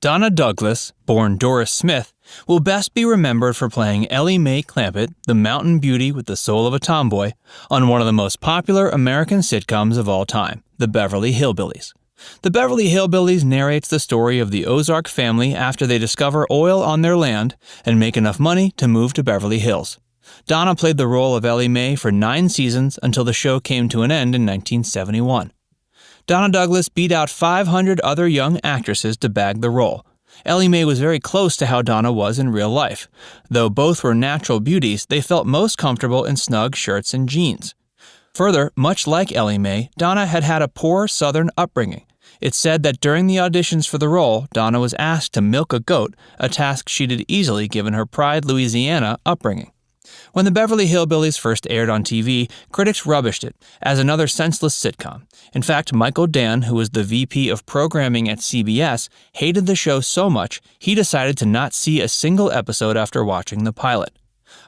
Donna Douglas, born Doris Smith, will best be remembered for playing Ellie Mae Clampett, the mountain beauty with the soul of a tomboy, on one of the most popular American sitcoms of all time, The Beverly Hillbillies. The Beverly Hillbillies narrates the story of the Ozark family after they discover oil on their land and make enough money to move to Beverly Hills. Donna played the role of Ellie Mae for 9 seasons until the show came to an end in 1971. Donna Douglas beat out 500 other young actresses to bag the role. Ellie Mae was very close to how Donna was in real life. Though both were natural beauties, they felt most comfortable in snug shirts and jeans. Further, much like Ellie Mae, Donna had had a poor Southern upbringing. It's said that during the auditions for the role, Donna was asked to milk a goat, a task she did easily given her Pride, Louisiana upbringing. When the Beverly Hillbillies first aired on TV, critics rubbished it as another senseless sitcom. In fact, Michael Dann, who was the VP of programming at CBS, hated the show so much he decided to not see a single episode after watching the pilot.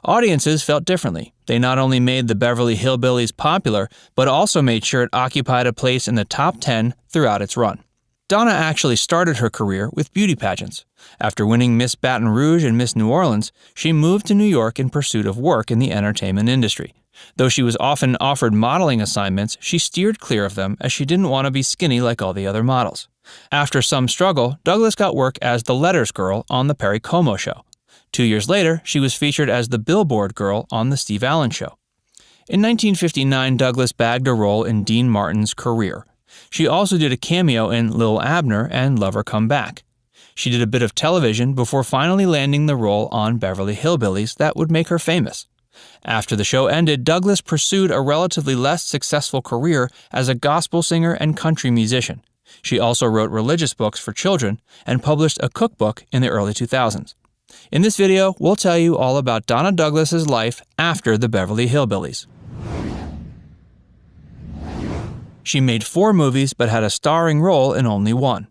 Audiences felt differently. They not only made the Beverly Hillbillies popular, but also made sure it occupied a place in the top 10 throughout its run. Donna actually started her career with beauty pageants. After winning Miss Baton Rouge and Miss New Orleans, she moved to New York in pursuit of work in the entertainment industry. Though she was often offered modeling assignments, she steered clear of them as she didn't want to be skinny like all the other models. After some struggle, Douglas got work as the Letters Girl on The Perry Como Show. 2 years later, she was featured as the Billboard Girl on The Steve Allen Show. In 1959, Douglas bagged a role in Dean Martin's Career. She also did a cameo in Lil Abner and Lover Come Back. She did a bit of television before finally landing the role on Beverly Hillbillies that would make her famous. After the show ended, Douglas pursued a relatively less successful career as a gospel singer and country musician. She also wrote religious books for children and published a cookbook in the early 2000s. In this video, we'll tell you all about Donna Douglas's life after the Beverly Hillbillies. She made 4 movies but had a starring role in only 1.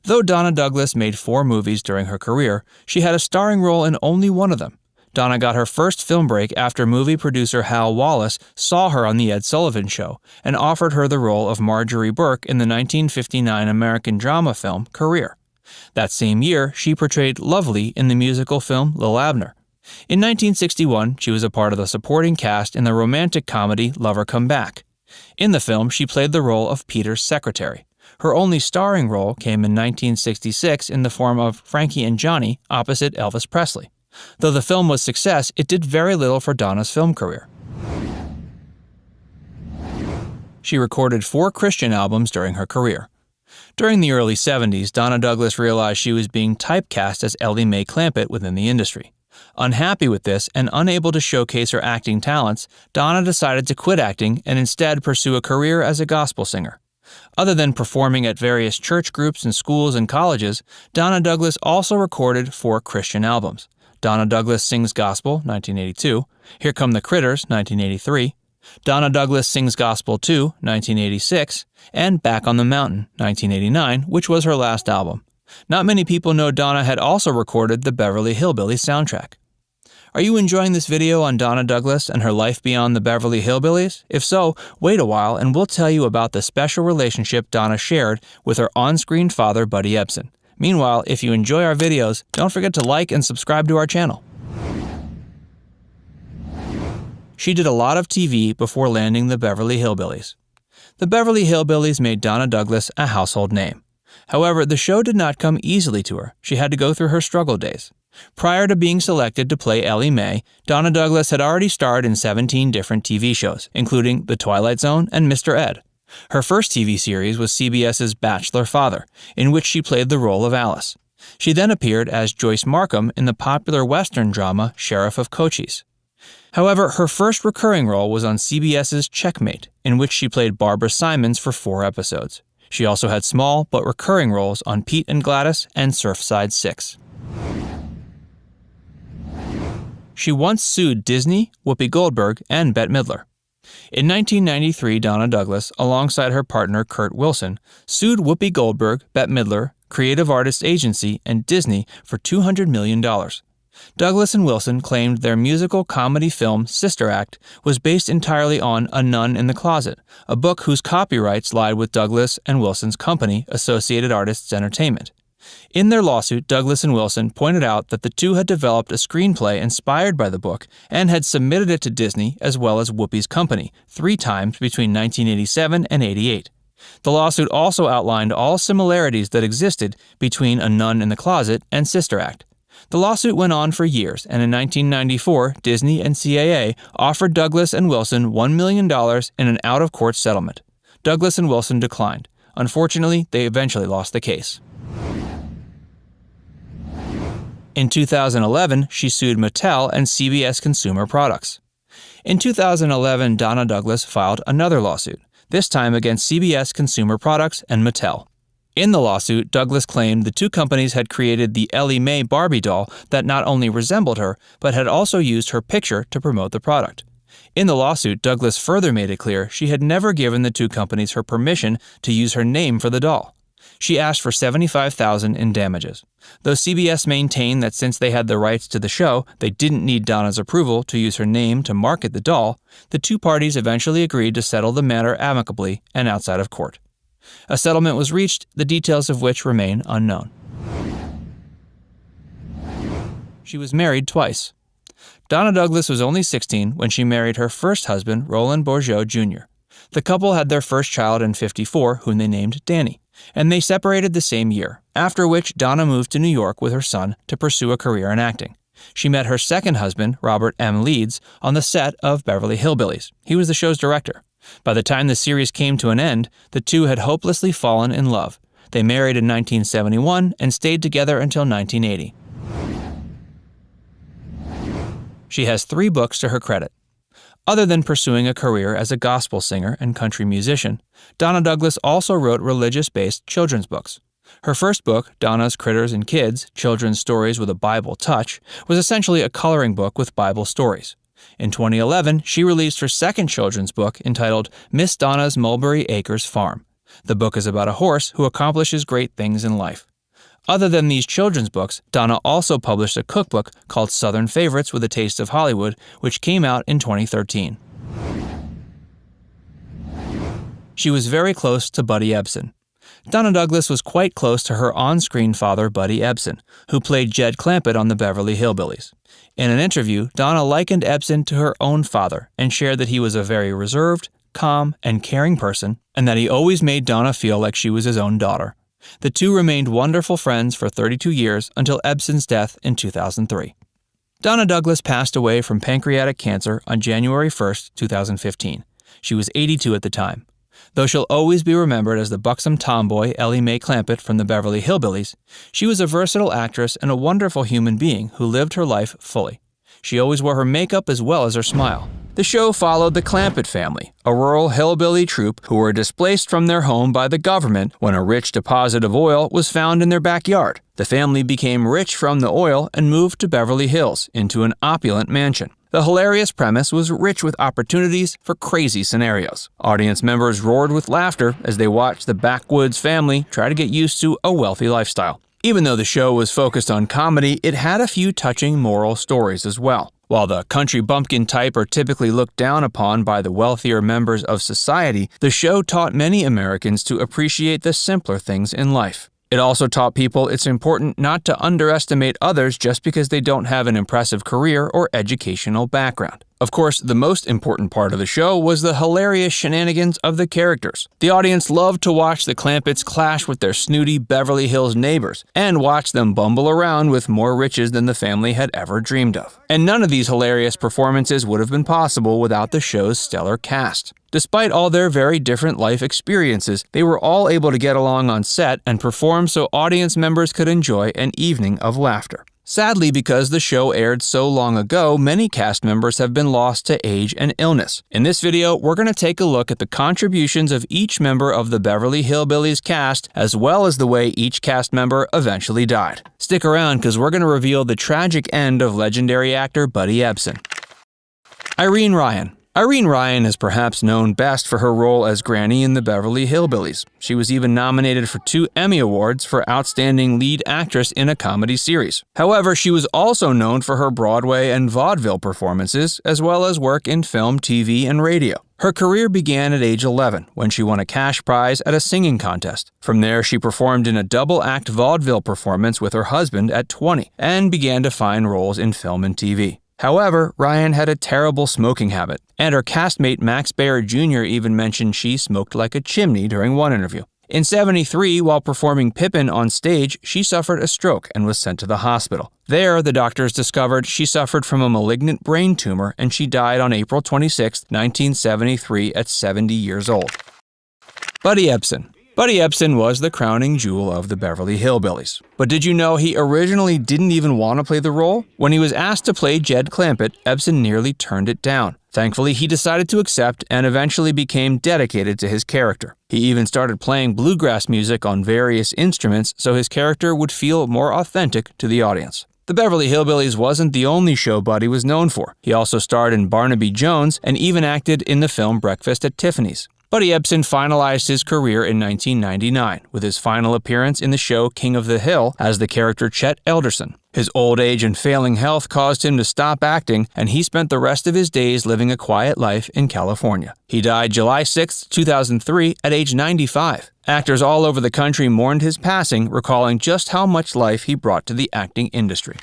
Though Donna Douglas made 4 movies during her career, she had a starring role in only 1 of them. Donna got her first film break after movie producer Hal Wallace saw her on The Ed Sullivan Show and offered her the role of Marjorie Burke in the 1959 American drama film Career. That same year, she portrayed Lovely in the musical film Lil Abner. In 1961, she was a part of the supporting cast in the romantic comedy Lover Come Back. In the film, she played the role of Peter's secretary. Her only starring role came in 1966 in the form of Frankie and Johnny opposite Elvis Presley. Though the film was a success, it did very little for Donna's film career. She recorded 4 Christian albums during her career. During the early 70s, Donna Douglas realized she was being typecast as Ellie Mae Clampett within the industry. Unhappy with this and unable to showcase her acting talents, Donna decided to quit acting and instead pursue a career as a gospel singer. Other than performing at various church groups and schools and colleges, Donna Douglas also recorded 4 Christian albums. Donna Douglas Sings Gospel, 1982, Here Come the Critters, 1983, Donna Douglas Sings Gospel 2, 1986, and Back on the Mountain, 1989, which was her last album. Not many people know Donna had also recorded the Beverly Hillbillies soundtrack. Are you enjoying this video on Donna Douglas and her life beyond the Beverly Hillbillies? If so, wait a while and we'll tell you about the special relationship Donna shared with her on-screen father, Buddy Ebsen. Meanwhile, if you enjoy our videos, don't forget to like and subscribe to our channel. She did a lot of TV before landing the Beverly Hillbillies. The Beverly Hillbillies made Donna Douglas a household name. However, the show did not come easily to her. She had to go through her struggle days. Prior to being selected to play Ellie Mae, Donna Douglas had already starred in 17 different TV shows, including The Twilight Zone and Mr. Ed. Her first TV series was CBS's Bachelor Father, in which she played the role of Alice. She then appeared as Joyce Markham in the popular Western drama Sheriff of Cochise. However, her first recurring role was on CBS's Checkmate, in which she played Barbara Simons for 4 episodes. She also had small but recurring roles on Pete and Gladys and Surfside 6. She once sued Disney, Whoopi Goldberg, and Bette Midler. In 1993, Donna Douglas, alongside her partner Kurt Wilson, sued Whoopi Goldberg, Bette Midler, Creative Artists Agency, and Disney for $200 million. Douglas and Wilson claimed their musical comedy film Sister Act was based entirely on A Nun in the Closet, a book whose copyrights lied with Douglas and Wilson's company, Associated Artists Entertainment. In their lawsuit, Douglas and Wilson pointed out that the two had developed a screenplay inspired by the book and had submitted it to Disney as well as Whoopi's company 3 times between 1987 and 88. The lawsuit also outlined all similarities that existed between A Nun in the Closet and Sister Act. The lawsuit went on for years, and in 1994, Disney and CAA offered Douglas and Wilson $1 million in an out-of-court settlement. Douglas and Wilson declined. Unfortunately, they eventually lost the case. In 2011, she sued Mattel and CBS Consumer Products. In 2011, Donna Douglas filed another lawsuit, this time against CBS Consumer Products and Mattel. In the lawsuit, Douglas claimed the two companies had created the Ellie Mae Barbie doll that not only resembled her, but had also used her picture to promote the product. In the lawsuit, Douglas further made it clear she had never given the two companies her permission to use her name for the doll. She asked for $75,000 in damages. Though CBS maintained that since they had the rights to the show, they didn't need Donna's approval to use her name to market the doll, the two parties eventually agreed to settle the matter amicably and outside of court. A settlement was reached, the details of which remain unknown. She was married twice. Donna Douglas was only 16 when she married her first husband, Roland Bourgeot Jr. The couple had their first child in '54, whom they named Danny, and they separated the same year, after which Donna moved to New York with her son to pursue a career in acting. She met her second husband, Robert M. Leeds, on the set of Beverly Hillbillies. He was the show's director. By the time the series came to an end, the two had hopelessly fallen in love. They married in 1971 and stayed together until 1980. She has 3 books to her credit. Other than pursuing a career as a gospel singer and country musician, Donna Douglas also wrote religious-based children's books. Her first book, Donna's Critters and Kids, Children's Stories with a Bible Touch, was essentially a coloring book with Bible stories. In 2011, she released her second children's book entitled Miss Donna's Mulberry Acres Farm. The book is about a horse who accomplishes great things in life. Other than these children's books, Donna also published a cookbook called Southern Favorites with a Taste of Hollywood, which came out in 2013. She was very close to Buddy Ebsen. Donna Douglas was quite close to her on-screen father, Buddy Ebsen, who played Jed Clampett on the Beverly Hillbillies. In an interview, Donna likened Ebsen to her own father and shared that he was a very reserved, calm, and caring person, and that he always made Donna feel like she was his own daughter. The two remained wonderful friends for 32 years until Ebsen's death in 2003. Donna Douglas passed away from pancreatic cancer on January 1, 2015. She was 82 at the time. Though she'll always be remembered as the buxom tomboy Ellie Mae Clampett from the Beverly Hillbillies, she was a versatile actress and a wonderful human being who lived her life fully. She always wore her makeup as well as her smile. The show followed the Clampett family, a rural hillbilly troupe who were displaced from their home by the government when a rich deposit of oil was found in their backyard. The family became rich from the oil and moved to Beverly Hills into an opulent mansion. The hilarious premise was rich with opportunities for crazy scenarios. Audience members roared with laughter as they watched the backwoods family try to get used to a wealthy lifestyle. Even though the show was focused on comedy, it had a few touching moral stories as well. While the country bumpkin type are typically looked down upon by the wealthier members of society, the show taught many Americans to appreciate the simpler things in life. It also taught people it's important not to underestimate others just because they don't have an impressive career or educational background. Of course, the most important part of the show was the hilarious shenanigans of the characters. The audience loved to watch the Clampetts clash with their snooty Beverly Hills neighbors and watch them bumble around with more riches than the family had ever dreamed of. And none of these hilarious performances would have been possible without the show's stellar cast. Despite all their very different life experiences, they were all able to get along on set and perform so audience members could enjoy an evening of laughter. Sadly, because the show aired so long ago, many cast members have been lost to age and illness. In this video, we're going to take a look at the contributions of each member of the Beverly Hillbillies cast, as well as the way each cast member eventually died. Stick around because we're going to reveal the tragic end of legendary actor Buddy Ebsen. Irene Ryan. Irene Ryan is perhaps known best for her role as Granny in the Beverly Hillbillies. She was even nominated for 2 Emmy Awards for Outstanding Lead Actress in a Comedy Series. However, she was also known for her Broadway and vaudeville performances, as well as work in film, TV, and radio. Her career began at age 11, when she won a cash prize at a singing contest. From there, she performed in a double-act vaudeville performance with her husband at 20, and began to find roles in film and TV. However, Ryan had a terrible smoking habit, and her castmate Max Baer Jr. even mentioned she smoked like a chimney during one interview. In '73, while performing Pippin on stage, she suffered a stroke and was sent to the hospital. There, the doctors discovered she suffered from a malignant brain tumor, and she died on April 26, 1973 at 70 years old. Buddy Ebsen. Buddy Ebsen was the crowning jewel of the Beverly Hillbillies. But did you know he originally didn't even want to play the role? When he was asked to play Jed Clampett, Ebsen nearly turned it down. Thankfully, he decided to accept and eventually became dedicated to his character. He even started playing bluegrass music on various instruments so his character would feel more authentic to the audience. The Beverly Hillbillies wasn't the only show Buddy was known for. He also starred in Barnaby Jones and even acted in the film Breakfast at Tiffany's. Buddy Ebsen finalized his career in 1999 with his final appearance in the show King of the Hill as the character Chet Elderson. His old age and failing health caused him to stop acting, and he spent the rest of his days living a quiet life in California. He died July 6, 2003 at age 95. Actors all over the country mourned his passing, recalling just how much life he brought to the acting industry.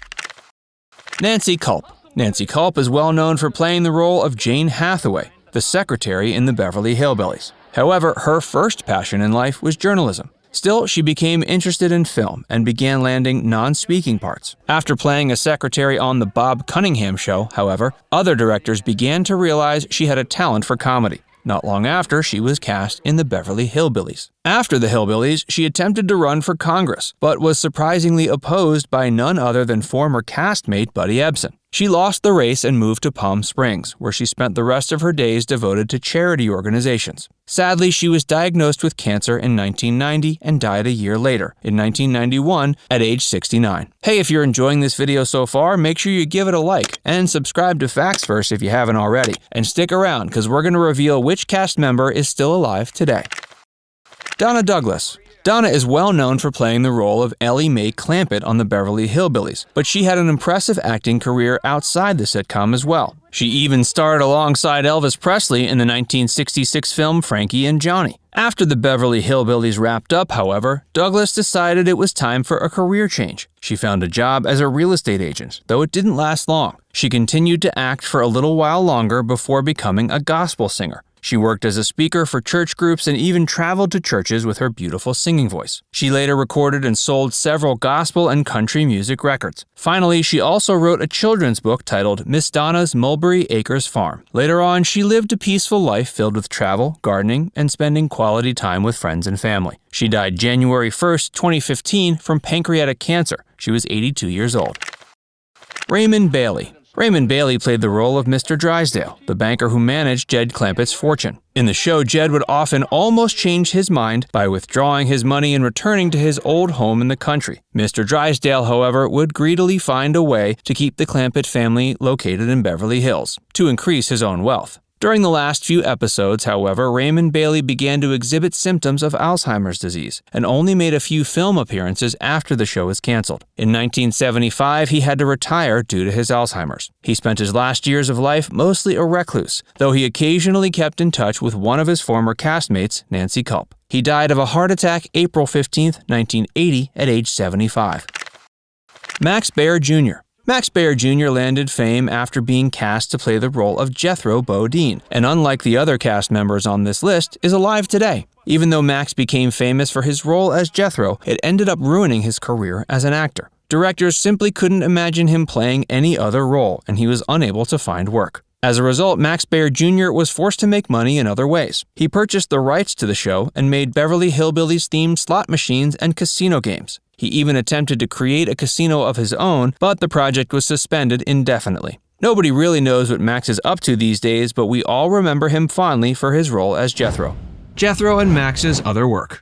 Nancy Kulp. Nancy Kulp is well known for playing the role of Jane Hathaway, the secretary in the Beverly Hillbillies. However, her first passion in life was journalism. Still, she became interested in film and began landing non-speaking parts. After playing a secretary on The Bob Cunningham Show, however, other directors began to realize she had a talent for comedy. Not long after, she was cast in the Beverly Hillbillies. After the Hillbillies, she attempted to run for Congress, but was surprisingly opposed by none other than former castmate Buddy Ebsen. She lost the race and moved to Palm Springs, where she spent the rest of her days devoted to charity organizations. Sadly, she was diagnosed with cancer in 1990 and died a year later, in 1991, at age 69. Hey, if you're enjoying this video so far, make sure you give it a like and subscribe to Facts First if you haven't already. And stick around, because we're going to reveal which cast member is still alive today. Donna Douglas. Donna is well known for playing the role of Ellie Mae Clampett on the Beverly Hillbillies, but she had an impressive acting career outside the sitcom as well. She even starred alongside Elvis Presley in the 1966 film Frankie and Johnny. After the Beverly Hillbillies wrapped up, however, Douglas decided it was time for a career change. She found a job as a real estate agent, though it didn't last long. She continued to act for a little while longer before becoming a gospel singer. She worked as a speaker for church groups and even traveled to churches with her beautiful singing voice. She later recorded and sold several gospel and country music records. Finally, she also wrote a children's book titled Miss Donna's Mulberry Acres Farm. Later on, she lived a peaceful life filled with travel, gardening, and spending quality time with friends and family. She died January 1st, 2015 from pancreatic cancer. She was 82 years old. Raymond Bailey. Raymond Bailey played the role of Mr. Drysdale, the banker who managed Jed Clampett's fortune. In the show, Jed would often almost change his mind by withdrawing his money and returning to his old home in the country. Mr. Drysdale, however, would greedily find a way to keep the Clampett family located in Beverly Hills, to increase his own wealth. During the last few episodes, however, Raymond Bailey began to exhibit symptoms of Alzheimer's disease and only made a few film appearances after the show was canceled. In 1975, he had to retire due to his Alzheimer's. He spent his last years of life mostly a recluse, though he occasionally kept in touch with one of his former castmates, Nancy Kulp. He died of a heart attack April 15, 1980, at age 75. Max Baer Jr. Max Baer Jr. landed fame after being cast to play the role of Jethro Bodine, and unlike the other cast members on this list, is alive today. Even though Max became famous for his role as Jethro, it ended up ruining his career as an actor. Directors simply couldn't imagine him playing any other role, and he was unable to find work. As a result, Max Baer Jr. was forced to make money in other ways. He purchased the rights to the show and made Beverly Hillbillies-themed slot machines and casino games. He even attempted to create a casino of his own, but the project was suspended indefinitely. Nobody really knows what Max is up to these days, but we all remember him fondly for his role as Jethro. Jethro and Max's other work.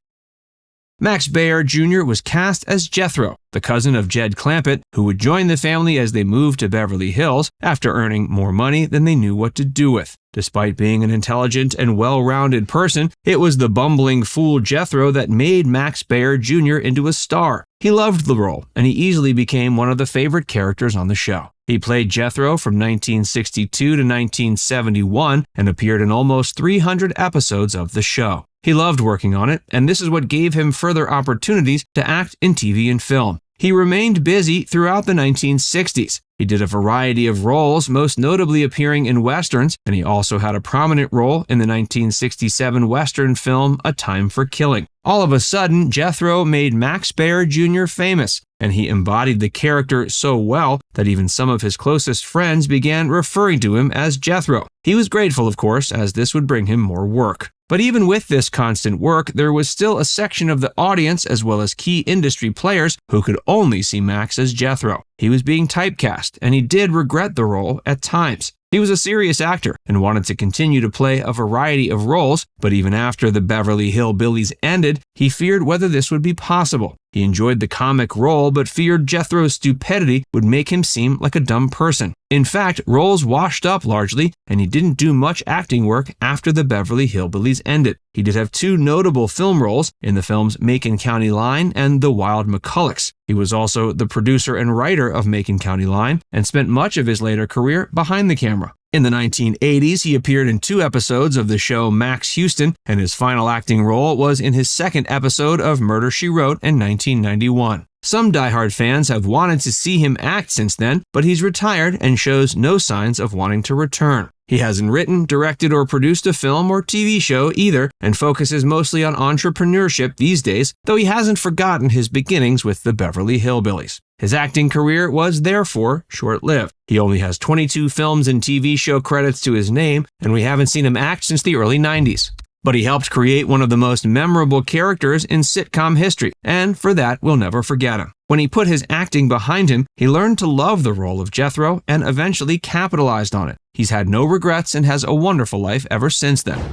Max Baer Jr. was cast as Jethro, the cousin of Jed Clampett, who would join the family as they moved to Beverly Hills after earning more money than they knew what to do with. Despite being an intelligent and well-rounded person, it was the bumbling fool Jethro that made Max Baer Jr. into a star. He loved the role, and he easily became one of the favorite characters on the show. He played Jethro from 1962 to 1971 and appeared in almost 300 episodes of the show. He loved working on it, and this is what gave him further opportunities to act in TV and film. He remained busy throughout the 1960s. He did a variety of roles, most notably appearing in westerns, and he also had a prominent role in the 1967 western film A Time for Killing. All of a sudden, Jethro made Max Baer Jr. famous, and he embodied the character so well that even some of his closest friends began referring to him as Jethro. He was grateful, of course, as this would bring him more work. But even with this constant work, there was still a section of the audience as well as key industry players who could only see Max as Jethro. He was being typecast, and he did regret the role at times. He was a serious actor and wanted to continue to play a variety of roles, but even after the Beverly Hillbillies ended, he feared whether this would be possible. He enjoyed the comic role, but feared Jethro's stupidity would make him seem like a dumb person. In fact, roles washed up largely, and he didn't do much acting work after the Beverly Hillbillies ended. He did have two notable film roles in the films Macon County Line and The Wild McCullochs. He was also the producer and writer of Macon County Line and spent much of his later career behind the camera. In the 1980s, he appeared in 2 episodes of the show Max Houston, and his final acting role was in his second episode of Murder, She Wrote in 1991. Some diehard fans have wanted to see him act since then, but he's retired and shows no signs of wanting to return. He hasn't written, directed, or produced a film or TV show either, and focuses mostly on entrepreneurship these days, though he hasn't forgotten his beginnings with the Beverly Hillbillies. His acting career was therefore short-lived. He only has 22 films and TV show credits to his name, and we haven't seen him act since the early 90s. But he helped create one of the most memorable characters in sitcom history, and for that, we'll never forget him. When he put his acting behind him, he learned to love the role of Jethro and eventually capitalized on it. He's had no regrets and has a wonderful life ever since then.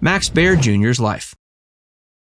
Max Baer Jr.'s life.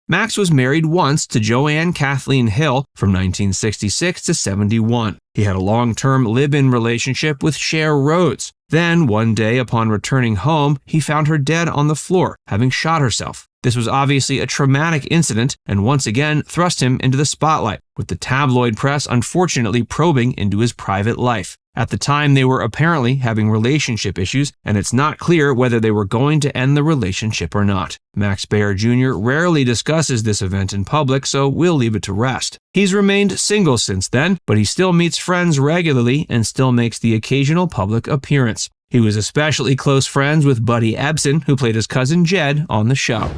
Max was married once to Joanne Kathleen Hill from 1966 to 71. He had a long-term live-in relationship with Cher Rhodes. Then, one day upon returning home, he found her dead on the floor, having shot herself. This was obviously a traumatic incident and once again thrust him into the spotlight, with the tabloid press unfortunately probing into his private life. At the time, they were apparently having relationship issues, and it's not clear whether they were going to end the relationship or not. Max Baer Jr. rarely discusses this event in public, so we'll leave it to rest. He's remained single since then, but he still meets friends regularly and still makes the occasional public appearance. He was especially close friends with Buddy Ebsen, who played his cousin Jed on the show.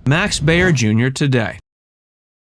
Max Baer Jr. today.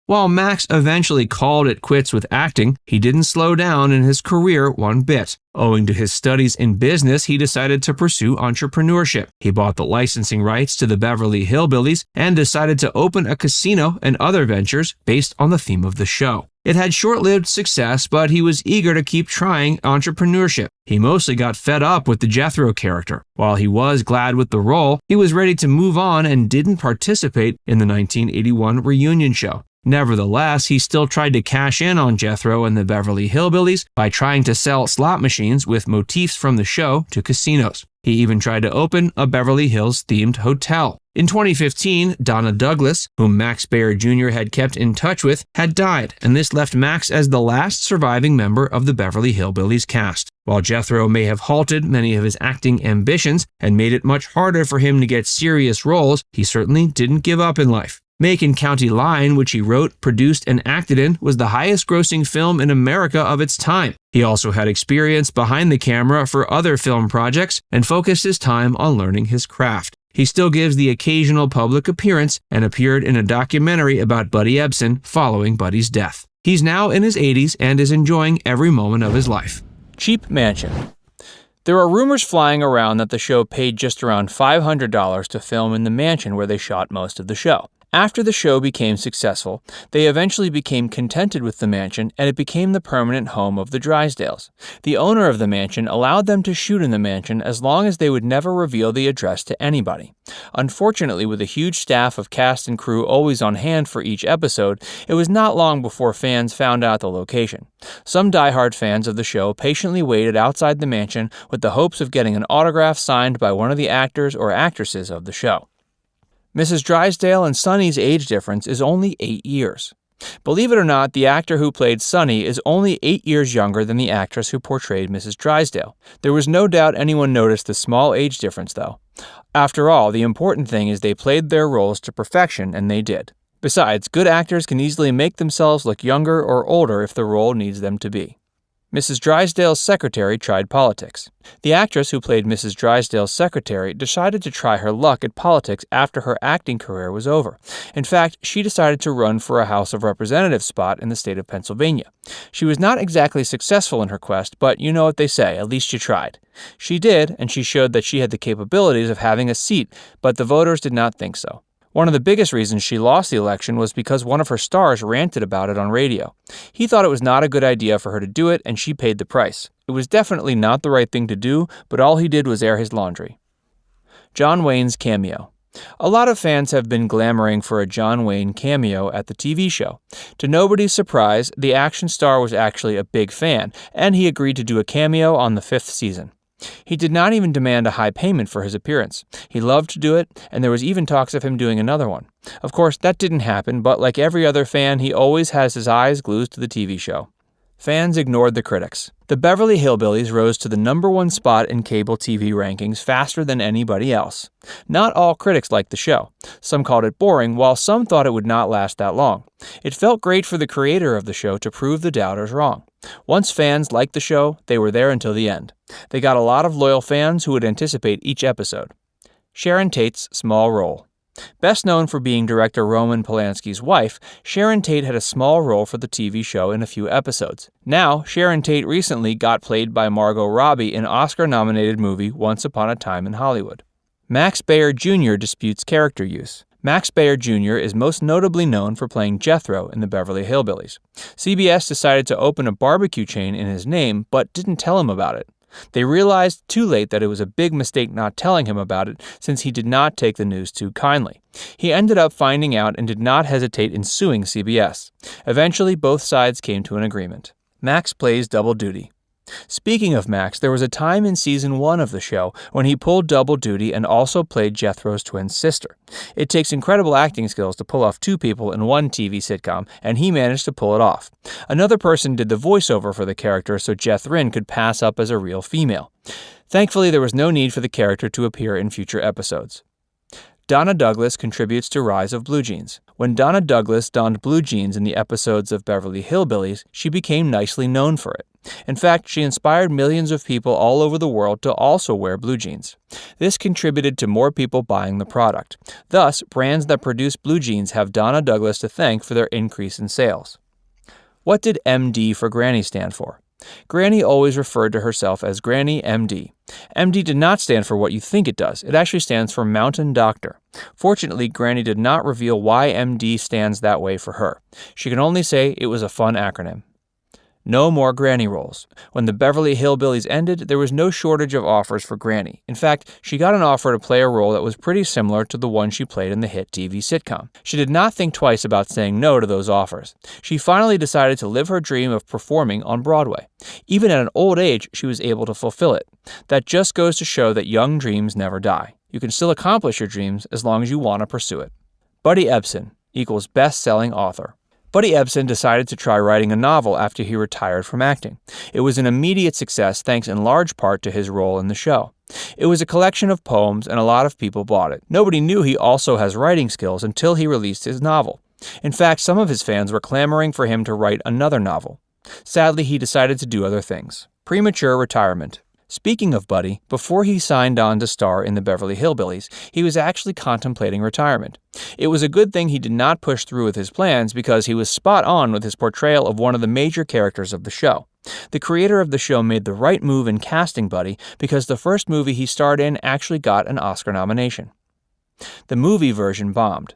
While Max eventually called it quits with acting, he didn't slow down in his career one bit. Owing to his studies in business, he decided to pursue entrepreneurship. He bought the licensing rights to the Beverly Hillbillies and decided to open a casino and other ventures based on the theme of the show. It had short-lived success, but he was eager to keep trying entrepreneurship. He mostly got fed up with the Jethro character. While he was glad with the role, he was ready to move on and didn't participate in the 1981 reunion show. Nevertheless, he still tried to cash in on Jethro and the Beverly Hillbillies by trying to sell slot machines with motifs from the show to casinos. He even tried to open a Beverly Hills-themed hotel. In 2015, Donna Douglas, whom Max Baer Jr. had kept in touch with, had died, and this left Max as the last surviving member of the Beverly Hillbillies cast. While Jethro may have halted many of his acting ambitions and made it much harder for him to get serious roles, he certainly didn't give up in life. Macon County Line, which he wrote, produced, and acted in, was the highest-grossing film in America of its time. He also had experience behind the camera for other film projects and focused his time on learning his craft. He still gives the occasional public appearance and appeared in a documentary about Buddy Ebsen following Buddy's death. He's now in his 80s and is enjoying every moment of his life. Cheap mansion. There are rumors flying around that the show paid just around $500 to film in the mansion where they shot most of the show. After the show became successful, they eventually became contented with the mansion and it became the permanent home of the Drysdales. The owner of the mansion allowed them to shoot in the mansion as long as they would never reveal the address to anybody. Unfortunately, with a huge staff of cast and crew always on hand for each episode, it was not long before fans found out the location. Some diehard fans of the show patiently waited outside the mansion with the hopes of getting an autograph signed by one of the actors or actresses of the show. Mrs. Drysdale and Sonny's age difference is only 8 years. Believe it or not, the actor who played Sonny is only 8 years younger than the actress who portrayed Mrs. Drysdale. There was no doubt anyone noticed the small age difference, though. After all, the important thing is they played their roles to perfection, and they did. Besides, good actors can easily make themselves look younger or older if the role needs them to be. Mrs. Drysdale's secretary tried politics. The actress who played Mrs. Drysdale's secretary decided to try her luck at politics after her acting career was over. In fact, she decided to run for a House of Representatives spot in the state of Pennsylvania. She was not exactly successful in her quest, but you know what they say, at least you tried. She did, and she showed that she had the capabilities of having a seat, but the voters did not think so. One of the biggest reasons she lost the election was because one of her stars ranted about it on radio. He thought it was not a good idea for her to do it, and she paid the price. It was definitely not the right thing to do, but all he did was air his laundry. John Wayne's cameo. A lot of fans have been clamoring for a John Wayne cameo at the TV show. To nobody's surprise, the action star was actually a big fan, and he agreed to do a cameo on the 5th season. He did not even demand a high payment for his appearance. He loved to do it, and there was even talks of him doing another one. Of course, that didn't happen, but like every other fan, he always has his eyes glued to the TV show. Fans ignored the critics. The Beverly Hillbillies rose to the #1 spot in cable TV rankings faster than anybody else. Not all critics liked the show. Some called it boring, while some thought it would not last that long. It felt great for the creator of the show to prove the doubters wrong. Once fans liked the show, they were there until the end. They got a lot of loyal fans who would anticipate each episode. Sharon Tate's small role. Best known for being director Roman Polanski's wife, Sharon Tate had a small role for the TV show in a few episodes. Now, Sharon Tate recently got played by Margot Robbie in Oscar-nominated movie Once Upon a Time in Hollywood. Max Baer Jr. disputes character use. Max Baer Jr. is most notably known for playing Jethro in the Beverly Hillbillies. CBS decided to open a barbecue chain in his name, but didn't tell him about it. They realized too late that it was a big mistake not telling him about it, since he did not take the news too kindly. He ended up finding out and did not hesitate in suing CBS. Eventually, both sides came to an agreement. Max plays double duty. Speaking of Max, there was a time in season 1 of the show when he pulled double duty and also played Jethro's twin sister. It takes incredible acting skills to pull off 2 people in one TV sitcom, and he managed to pull it off. Another person did the voiceover for the character so Jethrin could pass up as a real female. Thankfully, there was no need for the character to appear in future episodes. Donna Douglas contributes to Rise of Blue Jeans. When Donna Douglas donned blue jeans in the episodes of Beverly Hillbillies, she became nicely known for it. In fact, she inspired millions of people all over the world to also wear blue jeans. This contributed to more people buying the product. Thus, brands that produce blue jeans have Donna Douglas to thank for their increase in sales. What did MD for Granny stand for? Granny always referred to herself as Granny MD. MD did not stand for what you think it does. It actually stands for Mountain Doctor. Fortunately, Granny did not reveal why MD stands that way for her. She can only say it was a fun acronym. No more Granny roles. When the Beverly Hillbillies ended, there was no shortage of offers for Granny. In fact, she got an offer to play a role that was pretty similar to the one she played in the hit TV sitcom. She did not think twice about saying no to those offers. She finally decided to live her dream of performing on Broadway. Even at an old age, she was able to fulfill it. That just goes to show that young dreams never die. You can still accomplish your dreams as long as you want to pursue it. Buddy Ebsen equals best-selling author. Buddy Ebsen decided to try writing a novel after he retired from acting. It was an immediate success thanks in large part to his role in the show. It was a collection of poems and a lot of people bought it. Nobody knew he also has writing skills until he released his novel. In fact, some of his fans were clamoring for him to write another novel. Sadly, he decided to do other things. Premature retirement. Speaking of Buddy, before he signed on to star in the Beverly Hillbillies, he was actually contemplating retirement. It was a good thing he did not push through with his plans because he was spot on with his portrayal of one of the major characters of the show. The creator of the show made the right move in casting Buddy because the first movie he starred in actually got an Oscar nomination. The movie version bombed.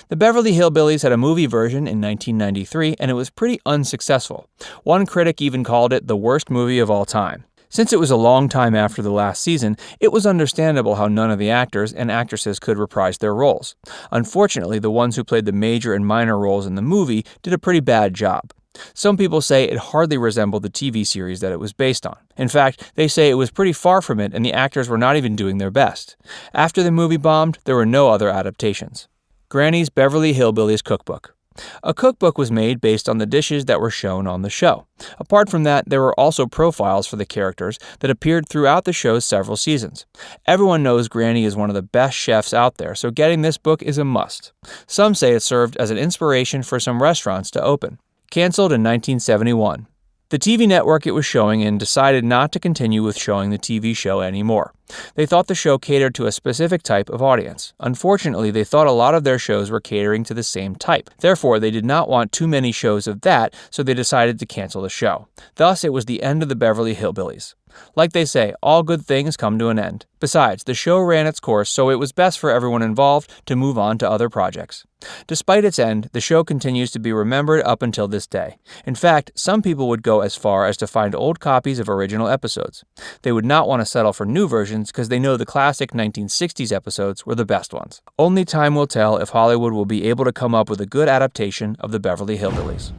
The Beverly Hillbillies had a movie version in 1993, and it was pretty unsuccessful. One critic even called it the worst movie of all time. Since it was a long time after the last season, it was understandable how none of the actors and actresses could reprise their roles. Unfortunately, the ones who played the major and minor roles in the movie did a pretty bad job. Some people say it hardly resembled the TV series that it was based on. In fact, they say it was pretty far from it and the actors were not even doing their best. After the movie bombed, there were no other adaptations. Granny's Beverly Hillbillies Cookbook. A cookbook was made based on the dishes that were shown on the show. Apart from that, there were also profiles for the characters that appeared throughout the show's several seasons. Everyone knows Granny is one of the best chefs out there, so getting this book is a must. Some say it served as an inspiration for some restaurants to open. Canceled in 1971. The TV network it was showing in decided not to continue with showing the TV show anymore. They thought the show catered to a specific type of audience. Unfortunately, they thought a lot of their shows were catering to the same type. Therefore, they did not want too many shows of that, so they decided to cancel the show. Thus, it was the end of the Beverly Hillbillies. Like they say, all good things come to an end. Besides, the show ran its course, so it was best for everyone involved to move on to other projects. Despite its end, the show continues to be remembered up until this day. In fact, some people would go as far as to find old copies of original episodes. They would not want to settle for new versions because they know the classic 1960s episodes were the best ones. Only time will tell if Hollywood will be able to come up with a good adaptation of the Beverly Hillbillies.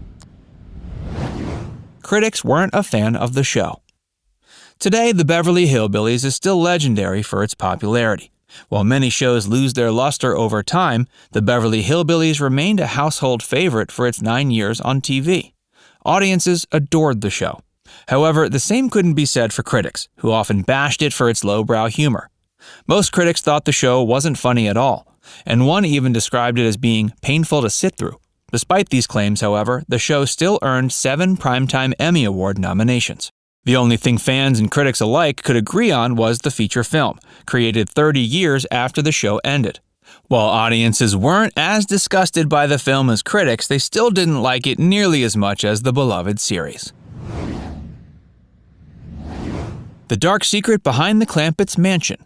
Critics weren't a fan of the show. Today, the Beverly Hillbillies is still legendary for its popularity. While many shows lose their luster over time, the Beverly Hillbillies remained a household favorite for its 9 years on TV. Audiences adored the show. However, the same couldn't be said for critics, who often bashed it for its lowbrow humor. Most critics thought the show wasn't funny at all, and one even described it as being painful to sit through. Despite these claims, however, the show still earned 7 Primetime Emmy Award nominations. The only thing fans and critics alike could agree on was the feature film, created 30 years after the show ended. While audiences weren't as disgusted by the film as critics, they still didn't like it nearly as much as the beloved series. The dark secret behind the Clampetts' mansion.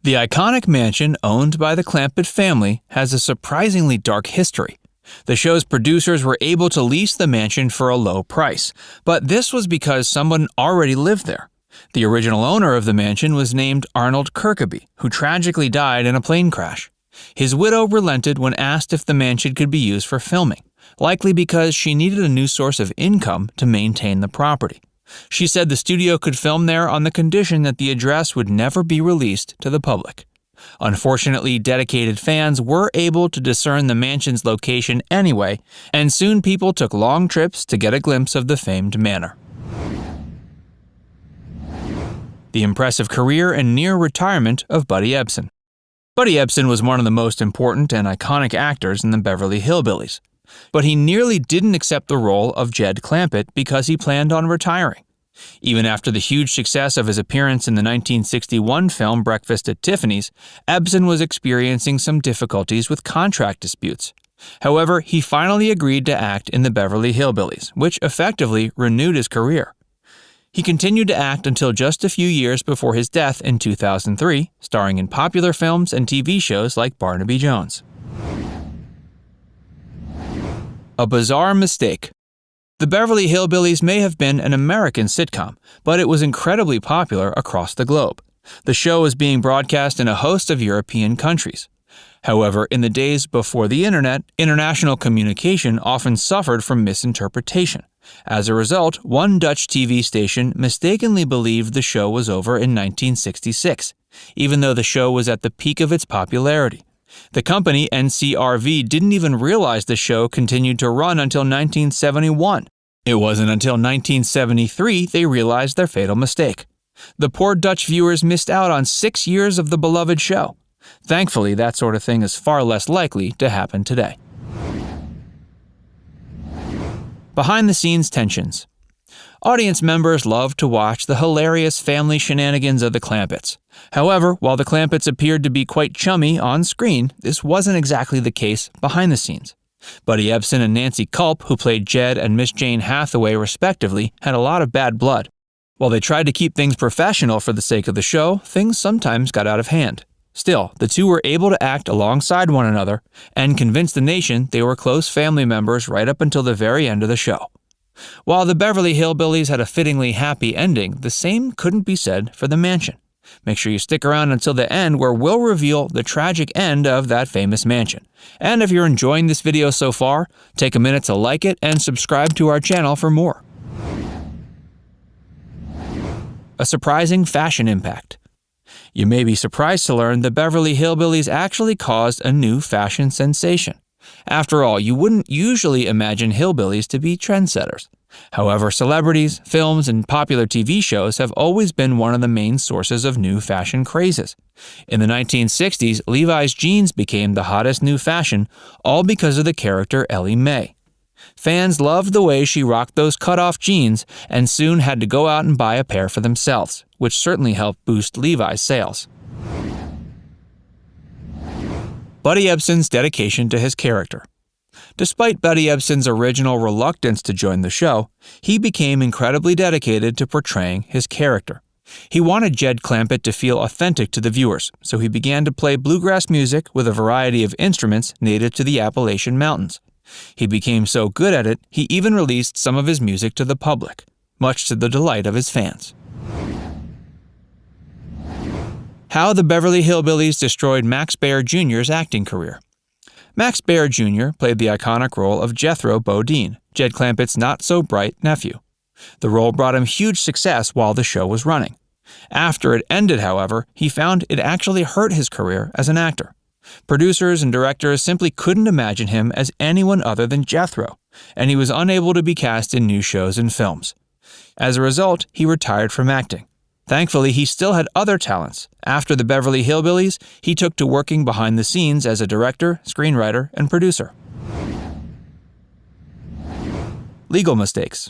The iconic mansion owned by the Clampett family has a surprisingly dark history. The show's producers were able to lease the mansion for a low price, but this was because someone already lived there. The original owner of the mansion was named Arnold Kirkaby, who tragically died in a plane crash. His widow relented when asked if the mansion could be used for filming, likely because she needed a new source of income to maintain the property. She said the studio could film there on the condition that the address would never be released to the public. Unfortunately, dedicated fans were able to discern the mansion's location anyway, and soon people took long trips to get a glimpse of the famed manor. The impressive career and near retirement of Buddy Ebsen. Buddy Ebsen was one of the most important and iconic actors in the Beverly Hillbillies, but he nearly didn't accept the role of Jed Clampett because he planned on retiring. Even after the huge success of his appearance in the 1961 film Breakfast at Tiffany's, Ebsen was experiencing some difficulties with contract disputes. However, he finally agreed to act in the Beverly Hillbillies, which effectively renewed his career. He continued to act until just a few years before his death in 2003, starring in popular films and TV shows like Barnaby Jones. A bizarre mistake. The Beverly Hillbillies may have been an American sitcom, but it was incredibly popular across the globe. The show was being broadcast in a host of European countries. However, in the days before the internet, international communication often suffered from misinterpretation. As a result, one Dutch TV station mistakenly believed the show was over in 1966, even though the show was at the peak of its popularity. The company, NCRV, didn't even realize the show continued to run until 1971. It wasn't until 1973 they realized their fatal mistake. The poor Dutch viewers missed out on 6 years of the beloved show. Thankfully, that sort of thing is far less likely to happen today. Behind-the-scenes tensions. Audience members loved to watch the hilarious family shenanigans of the Clampetts. However, while the Clampetts appeared to be quite chummy on screen, this wasn't exactly the case behind the scenes. Buddy Ebsen and Nancy Culp, who played Jed and Miss Jane Hathaway respectively, had a lot of bad blood. While they tried to keep things professional for the sake of the show, things sometimes got out of hand. Still, the two were able to act alongside one another and convince the nation they were close family members right up until the very end of the show. While the Beverly Hillbillies had a fittingly happy ending, the same couldn't be said for the mansion. Make sure you stick around until the end, where we'll reveal the tragic end of that famous mansion. And if you're enjoying this video so far, take a minute to like it and subscribe to our channel for more. A surprising fashion impact. You may be surprised to learn the Beverly Hillbillies actually caused a new fashion sensation. After all, you wouldn't usually imagine hillbillies to be trendsetters. However, celebrities, films, and popular TV shows have always been one of the main sources of new fashion crazes. In the 1960s, Levi's jeans became the hottest new fashion, all because of the character Ellie Mae. Fans loved the way she rocked those cut-off jeans and soon had to go out and buy a pair for themselves, which certainly helped boost Levi's sales. Buddy Ebsen's dedication to his character. Despite Buddy Ebsen's original reluctance to join the show, he became incredibly dedicated to portraying his character. He wanted Jed Clampett to feel authentic to the viewers, so he began to play bluegrass music with a variety of instruments native to the Appalachian Mountains. He became so good at it, he even released some of his music to the public, much to the delight of his fans. How the Beverly Hillbillies destroyed Max Baer Jr.'s acting career. Max Baer Jr. played the iconic role of Jethro Bodine, Jed Clampett's not-so-bright nephew. The role brought him huge success while the show was running. After it ended, however, he found it actually hurt his career as an actor. Producers and directors simply couldn't imagine him as anyone other than Jethro, and he was unable to be cast in new shows and films. As a result, he retired from acting. Thankfully, he still had other talents. After the Beverly Hillbillies, he took to working behind the scenes as a director, screenwriter, and producer. Legal mistakes.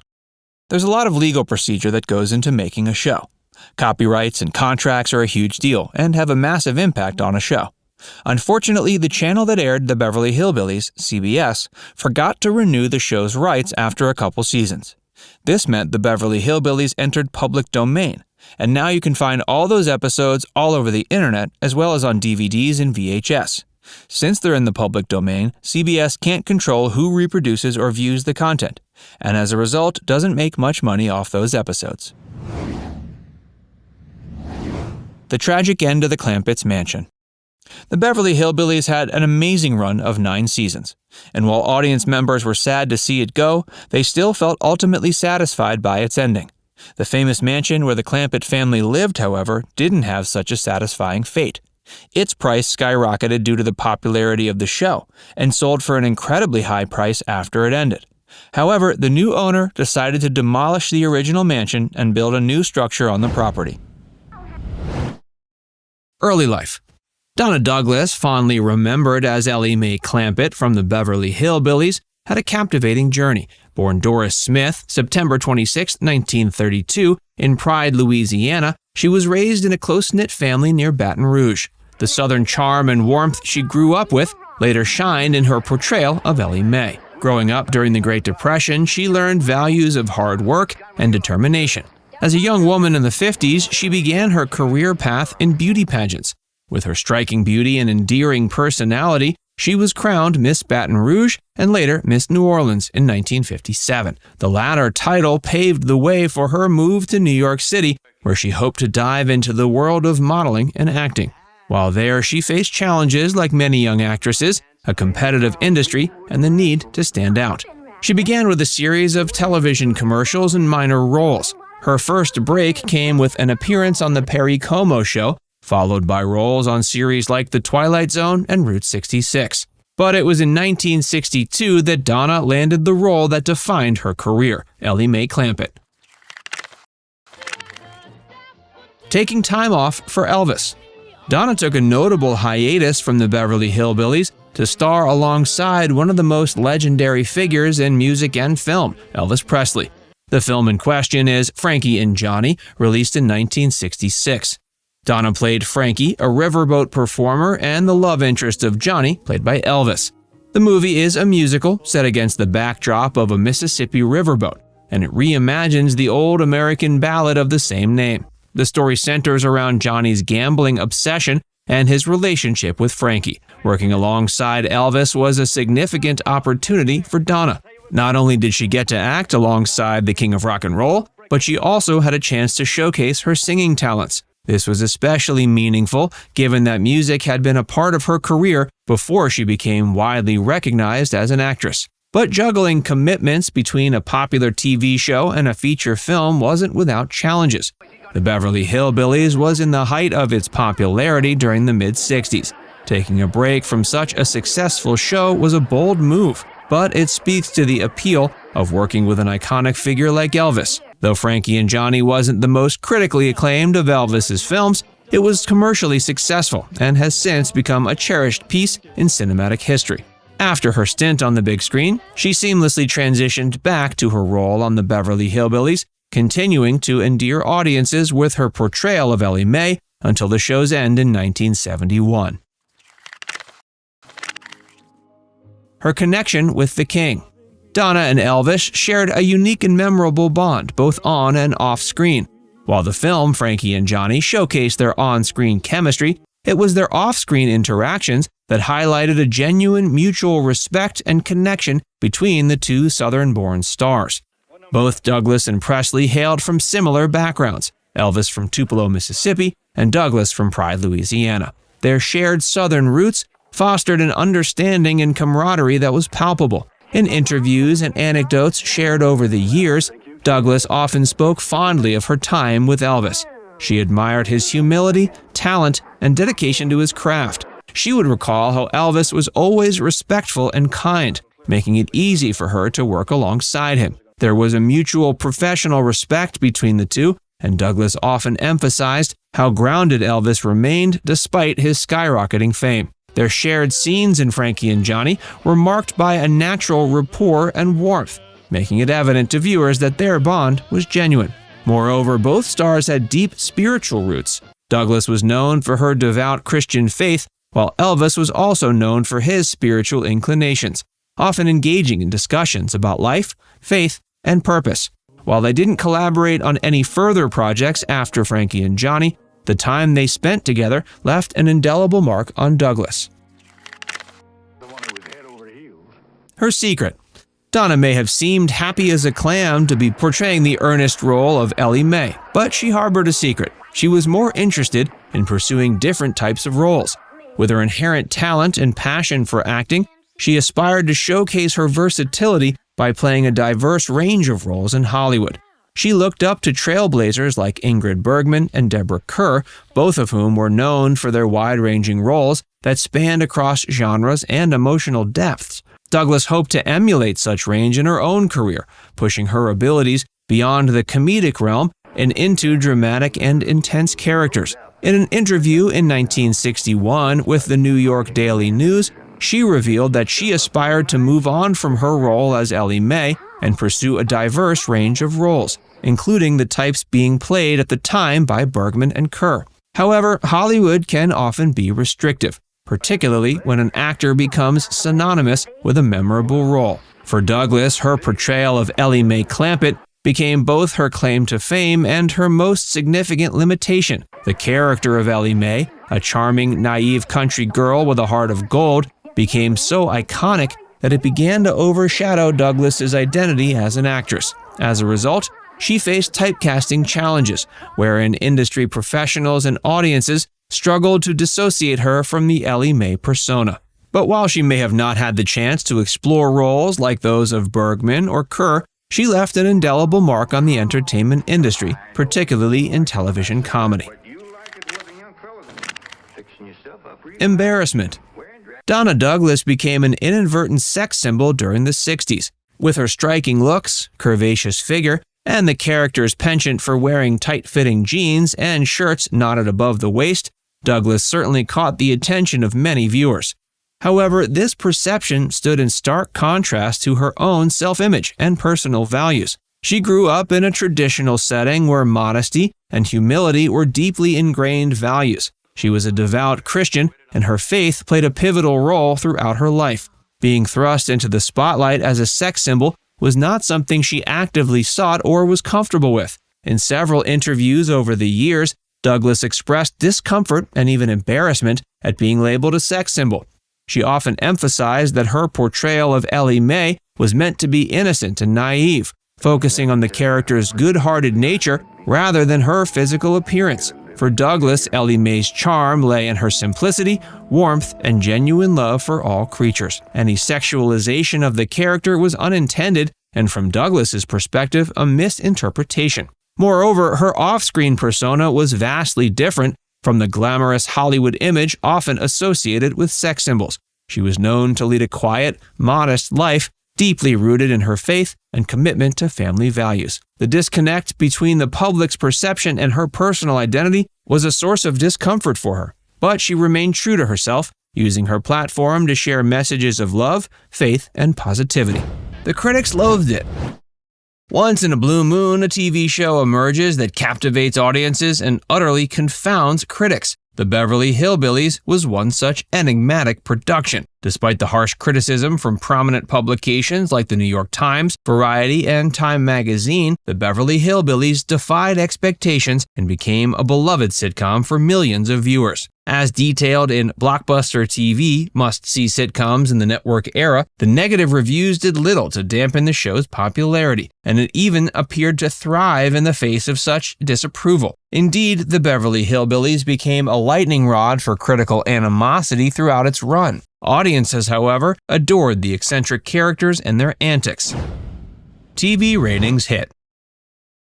There's a lot of legal procedure that goes into making a show. Copyrights and contracts are a huge deal and have a massive impact on a show. Unfortunately, the channel that aired the Beverly Hillbillies, CBS, forgot to renew the show's rights after a couple seasons. This meant the Beverly Hillbillies entered public domain, and now you can find all those episodes all over the internet as well as on DVDs and VHS. Since they're in the public domain, CBS can't control who reproduces or views the content, and as a result doesn't make much money off those episodes. The tragic end of the Clampett's mansion. The Beverly Hillbillies had an amazing run of 9 seasons, and while audience members were sad to see it go, they still felt ultimately satisfied by its ending. The famous mansion where the Clampett family lived, however, didn't have such a satisfying fate. Its price skyrocketed due to the popularity of the show, and sold for an incredibly high price after it ended. However, the new owner decided to demolish the original mansion and build a new structure on the property. Early life. Donna Douglas, fondly remembered as Ellie Mae Clampett from the Beverly Hillbillies, had a captivating journey. Born Doris Smith, September 26, 1932, in Pride, Louisiana, she was raised in a close-knit family near Baton Rouge. The southern charm and warmth she grew up with later shined in her portrayal of Ellie Mae. Growing up during the Great Depression, she learned values of hard work and determination. As a young woman in the 50s, she began her career path in beauty pageants. With her striking beauty and endearing personality, she was crowned Miss Baton Rouge and later Miss New Orleans in 1957. The latter title paved the way for her move to New York City, where she hoped to dive into the world of modeling and acting. While there, she faced challenges like many young actresses, a competitive industry, and the need to stand out. She began with a series of television commercials and minor roles. Her first break came with an appearance on The Perry Como Show, followed by roles on series like The Twilight Zone and Route 66. But it was in 1962 that Donna landed the role that defined her career, Ellie Mae Clampett. Taking time off for Elvis. Donna took a notable hiatus from the Beverly Hillbillies to star alongside one of the most legendary figures in music and film, Elvis Presley. The film in question is Frankie and Johnny, released in 1966. Donna played Frankie, a riverboat performer, and the love interest of Johnny, played by Elvis. The movie is a musical set against the backdrop of a Mississippi riverboat, and it reimagines the old American ballad of the same name. The story centers around Johnny's gambling obsession and his relationship with Frankie. Working alongside Elvis was a significant opportunity for Donna. Not only did she get to act alongside the King of Rock and Roll, but she also had a chance to showcase her singing talents. This was especially meaningful given that music had been a part of her career before she became widely recognized as an actress. But juggling commitments between a popular TV show and a feature film wasn't without challenges. The Beverly Hillbillies was in the height of its popularity during the mid-60s. Taking a break from such a successful show was a bold move, but it speaks to the appeal of working with an iconic figure like Elvis. Though Frankie and Johnny wasn't the most critically acclaimed of Elvis's films, it was commercially successful and has since become a cherished piece in cinematic history. After her stint on the big screen, she seamlessly transitioned back to her role on the Beverly Hillbillies, continuing to endear audiences with her portrayal of Ellie Mae until the show's end in 1971. Her connection with the King. Donna and Elvis shared a unique and memorable bond, both on and off screen. While the film Frankie and Johnny showcased their on-screen chemistry, it was their off-screen interactions that highlighted a genuine mutual respect and connection between the two Southern-born stars. Both Douglas and Presley hailed from similar backgrounds, Elvis from Tupelo, Mississippi, and Douglas from Pride, Louisiana. Their shared Southern roots fostered an understanding and camaraderie that was palpable. In interviews and anecdotes shared over the years, Douglas often spoke fondly of her time with Elvis. She admired his humility, talent, and dedication to his craft. She would recall how Elvis was always respectful and kind, making it easy for her to work alongside him. There was a mutual professional respect between the two, and Douglas often emphasized how grounded Elvis remained despite his skyrocketing fame. Their shared scenes in Frankie and Johnny were marked by a natural rapport and warmth, making it evident to viewers that their bond was genuine. Moreover, both stars had deep spiritual roots. Douglas was known for her devout Christian faith, while Elvis was also known for his spiritual inclinations, often engaging in discussions about life, faith, and purpose. While they didn't collaborate on any further projects after Frankie and Johnny, the time they spent together left an indelible mark on Douglas. Her secret. Donna may have seemed happy as a clam to be portraying the earnest role of Ellie Mae, but she harbored a secret. She was more interested in pursuing different types of roles. With her inherent talent and passion for acting, she aspired to showcase her versatility by playing a diverse range of roles in Hollywood. She looked up to trailblazers like Ingrid Bergman and Deborah Kerr, both of whom were known for their wide-ranging roles that spanned across genres and emotional depths. Douglas hoped to emulate such range in her own career, pushing her abilities beyond the comedic realm and into dramatic and intense characters. In an interview in 1961 with the New York Daily News, she revealed that she aspired to move on from her role as Ellie Mae and pursue a diverse range of roles, including the types being played at the time by Bergman and Kerr. However, Hollywood can often be restrictive, particularly when an actor becomes synonymous with a memorable role. For Douglas, her portrayal of Ellie Mae Clampett became both her claim to fame and her most significant limitation. The character of Ellie Mae, a charming, naive country girl with a heart of gold, became so iconic that it began to overshadow Douglas's identity as an actress. As a result, she faced typecasting challenges, wherein industry professionals and audiences struggled to dissociate her from the Ellie Mae persona. But while she may have not had the chance to explore roles like those of Bergman or Kerr, she left an indelible mark on the entertainment industry, particularly in television comedy. Embarrassment. Donna Douglas became an inadvertent sex symbol during the 60s. With her striking looks, curvaceous figure, and the character's penchant for wearing tight-fitting jeans and shirts knotted above the waist, Douglas certainly caught the attention of many viewers. However, this perception stood in stark contrast to her own self-image and personal values. She grew up in a traditional setting where modesty and humility were deeply ingrained values. She was a devout Christian, and her faith played a pivotal role throughout her life. Being thrust into the spotlight as a sex symbol was not something she actively sought or was comfortable with. In several interviews over the years, Douglas expressed discomfort and even embarrassment at being labeled a sex symbol. She often emphasized that her portrayal of Ellie Mae was meant to be innocent and naive, focusing on the character's good-hearted nature rather than her physical appearance. For Douglas, Ellie Mae's charm lay in her simplicity, warmth, and genuine love for all creatures. Any sexualization of the character was unintended and, from Douglas's perspective, a misinterpretation. Moreover, her off-screen persona was vastly different from the glamorous Hollywood image often associated with sex symbols. She was known to lead a quiet, modest life, deeply rooted in her faith and commitment to family values. The disconnect between the public's perception and her personal identity was a source of discomfort for her, but she remained true to herself, using her platform to share messages of love, faith, and positivity. The critics loathed it. Once in a blue moon, a TV show emerges that captivates audiences and utterly confounds critics. The Beverly Hillbillies was one such enigmatic production. Despite the harsh criticism from prominent publications like the New York Times, Variety, and Time magazine, the Beverly Hillbillies defied expectations and became a beloved sitcom for millions of viewers. As detailed in Blockbuster TV, must-see sitcoms in the network era, the negative reviews did little to dampen the show's popularity, and it even appeared to thrive in the face of such disapproval. Indeed, the Beverly Hillbillies became a lightning rod for critical animosity throughout its run. Audiences, however, adored the eccentric characters and their antics. TV ratings hit.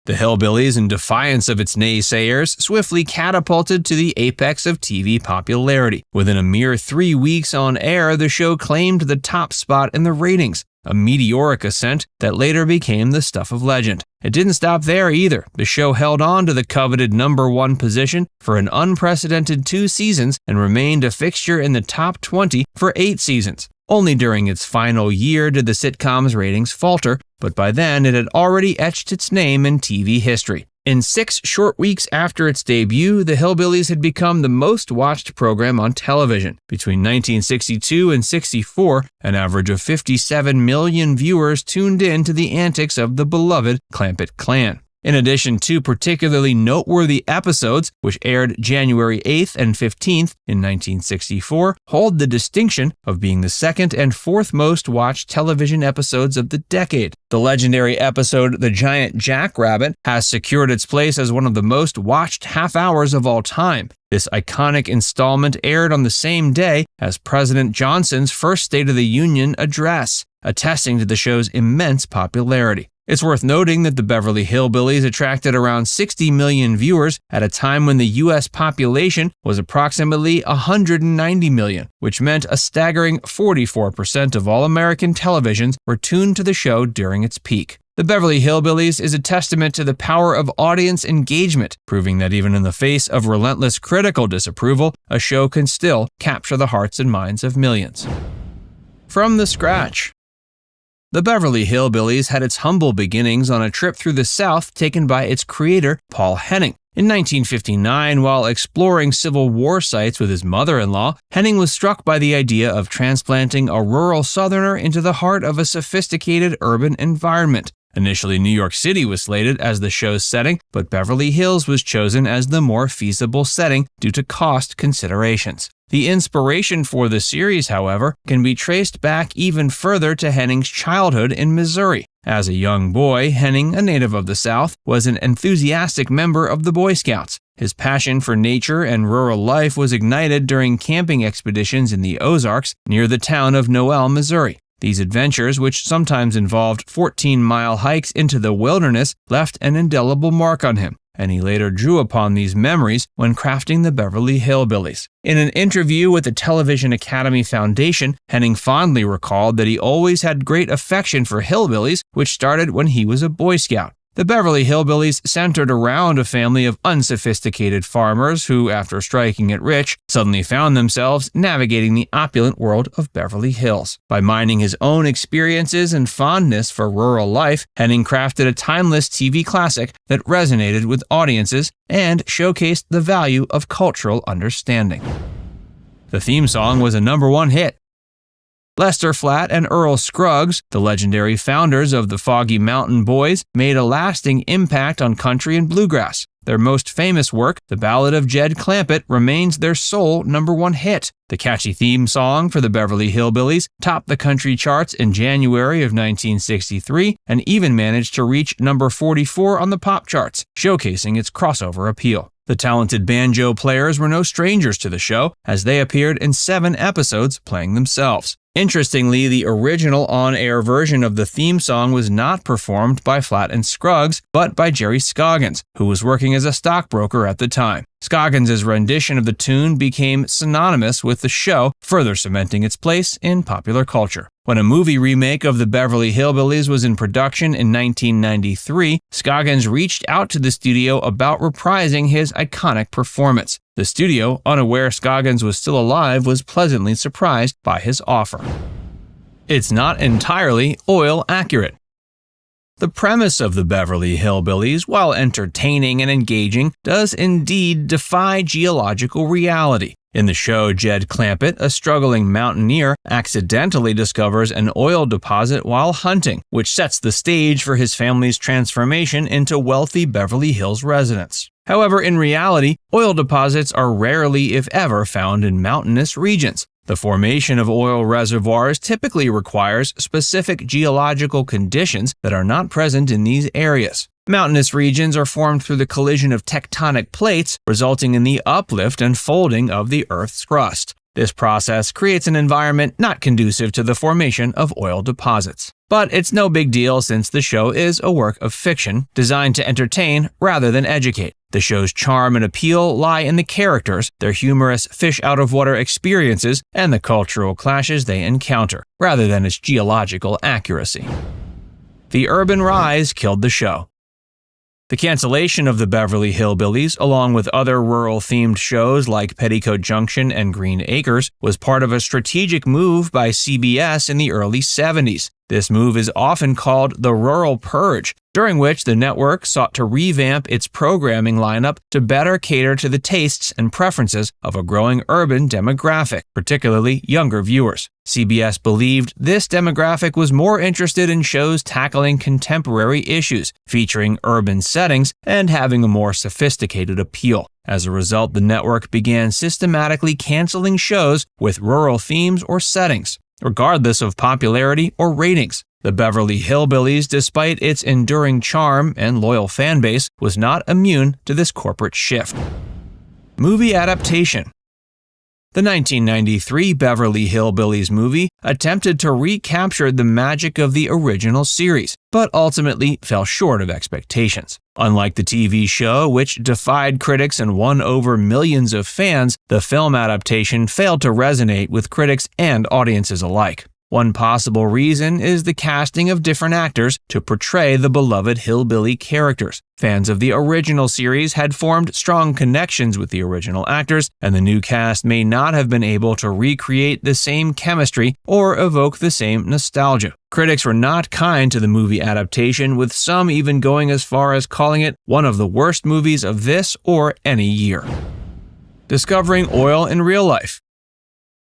The Hillbillies, in defiance of its naysayers, swiftly catapulted to the apex of TV popularity. Within a mere 3 weeks on air, the show claimed the top spot in the ratings, a meteoric ascent that later became the stuff of legend. It didn't stop there either. The show held on to the coveted #1 position for an unprecedented 2 seasons and remained a fixture in the top 20 for 8 seasons. Only during its final year did the sitcom's ratings falter, but by then it had already etched its name in TV history. In 6 short weeks after its debut, the Hillbillies had become the most watched program on television. Between 1962 and 64, an average of 57 million viewers tuned in to the antics of the beloved Clampett clan. In addition to particularly noteworthy episodes, which aired January 8th and 15th in 1964, hold the distinction of being the second and fourth most watched television episodes of the decade. The legendary episode The Giant Jackrabbit has secured its place as one of the most watched half-hours of all time. This iconic installment aired on the same day as President Johnson's first State of the Union address, attesting to the show's immense popularity. It's worth noting that the Beverly Hillbillies attracted around 60 million viewers at a time when the U.S. population was approximately 190 million, which meant a staggering 44% of all American televisions were tuned to the show during its peak. The Beverly Hillbillies is a testament to the power of audience engagement, proving that even in the face of relentless critical disapproval, a show can still capture the hearts and minds of millions. From the scratch. The Beverly Hillbillies had its humble beginnings on a trip through the South taken by its creator, Paul Henning. In 1959, while exploring Civil War sites with his mother-in-law, Henning was struck by the idea of transplanting a rural Southerner into the heart of a sophisticated urban environment. Initially, New York City was slated as the show's setting, but Beverly Hills was chosen as the more feasible setting due to cost considerations. The inspiration for the series, however, can be traced back even further to Henning's childhood in Missouri. As a young boy, Henning, a native of the South, was an enthusiastic member of the Boy Scouts. His passion for nature and rural life was ignited during camping expeditions in the Ozarks near the town of Noel, Missouri. These adventures, which sometimes involved 14-mile hikes into the wilderness, left an indelible mark on him, and he later drew upon these memories when crafting the Beverly Hillbillies. In an interview with the Television Academy Foundation, Henning fondly recalled that he always had great affection for hillbillies, which started when he was a Boy Scout. The Beverly Hillbillies centered around a family of unsophisticated farmers who, after striking it rich, suddenly found themselves navigating the opulent world of Beverly Hills. By mining his own experiences and fondness for rural life, Henning crafted a timeless TV classic that resonated with audiences and showcased the value of cultural understanding. The theme song was a #1 hit. Lester Flatt and Earl Scruggs, the legendary founders of the Foggy Mountain Boys, made a lasting impact on country and bluegrass. Their most famous work, The Ballad of Jed Clampett, remains their sole #1 hit. The catchy theme song for the Beverly Hillbillies topped the country charts in January of 1963 and even managed to reach number 44 on the pop charts, showcasing its crossover appeal. The talented banjo players were no strangers to the show, as they appeared in 7 episodes playing themselves. Interestingly, the original on-air version of the theme song was not performed by Flatt and Scruggs, but by Jerry Scoggins, who was working as a stockbroker at the time. Scoggins' rendition of the tune became synonymous with the show, further cementing its place in popular culture. When a movie remake of the Beverly Hillbillies was in production in 1993, Scoggins reached out to the studio about reprising his iconic performance. The studio, unaware Scoggins was still alive, was pleasantly surprised by his offer. It's not entirely oil accurate. The premise of the Beverly Hillbillies, while entertaining and engaging, does indeed defy geological reality. In the show, Jed Clampett, a struggling mountaineer, accidentally discovers an oil deposit while hunting, which sets the stage for his family's transformation into wealthy Beverly Hills residents. However, in reality, oil deposits are rarely, if ever, found in mountainous regions. The formation of oil reservoirs typically requires specific geological conditions that are not present in these areas. Mountainous regions are formed through the collision of tectonic plates, resulting in the uplift and folding of the Earth's crust. This process creates an environment not conducive to the formation of oil deposits. But it's no big deal since the show is a work of fiction, designed to entertain rather than educate. The show's charm and appeal lie in the characters, their humorous fish-out-of-water experiences, and the cultural clashes they encounter, rather than its geological accuracy. The urban rise killed the show. The cancellation of the Beverly Hillbillies, along with other rural-themed shows like Petticoat Junction and Green Acres, was part of a strategic move by CBS in the early 70s. This move is often called the Rural Purge, during which the network sought to revamp its programming lineup to better cater to the tastes and preferences of a growing urban demographic, particularly younger viewers. CBS believed this demographic was more interested in shows tackling contemporary issues, featuring urban settings, and having a more sophisticated appeal. As a result, the network began systematically canceling shows with rural themes or settings, regardless of popularity or ratings. The Beverly Hillbillies, despite its enduring charm and loyal fan base, was not immune to this corporate shift. Movie adaptation. The 1993 Beverly Hillbillies movie attempted to recapture the magic of the original series, but ultimately fell short of expectations. Unlike the TV show, which defied critics and won over millions of fans, the film adaptation failed to resonate with critics and audiences alike. One possible reason is the casting of different actors to portray the beloved hillbilly characters. Fans of the original series had formed strong connections with the original actors, and the new cast may not have been able to recreate the same chemistry or evoke the same nostalgia. Critics were not kind to the movie adaptation, with some even going as far as calling it one of the worst movies of this or any year. Discovering oil in real life.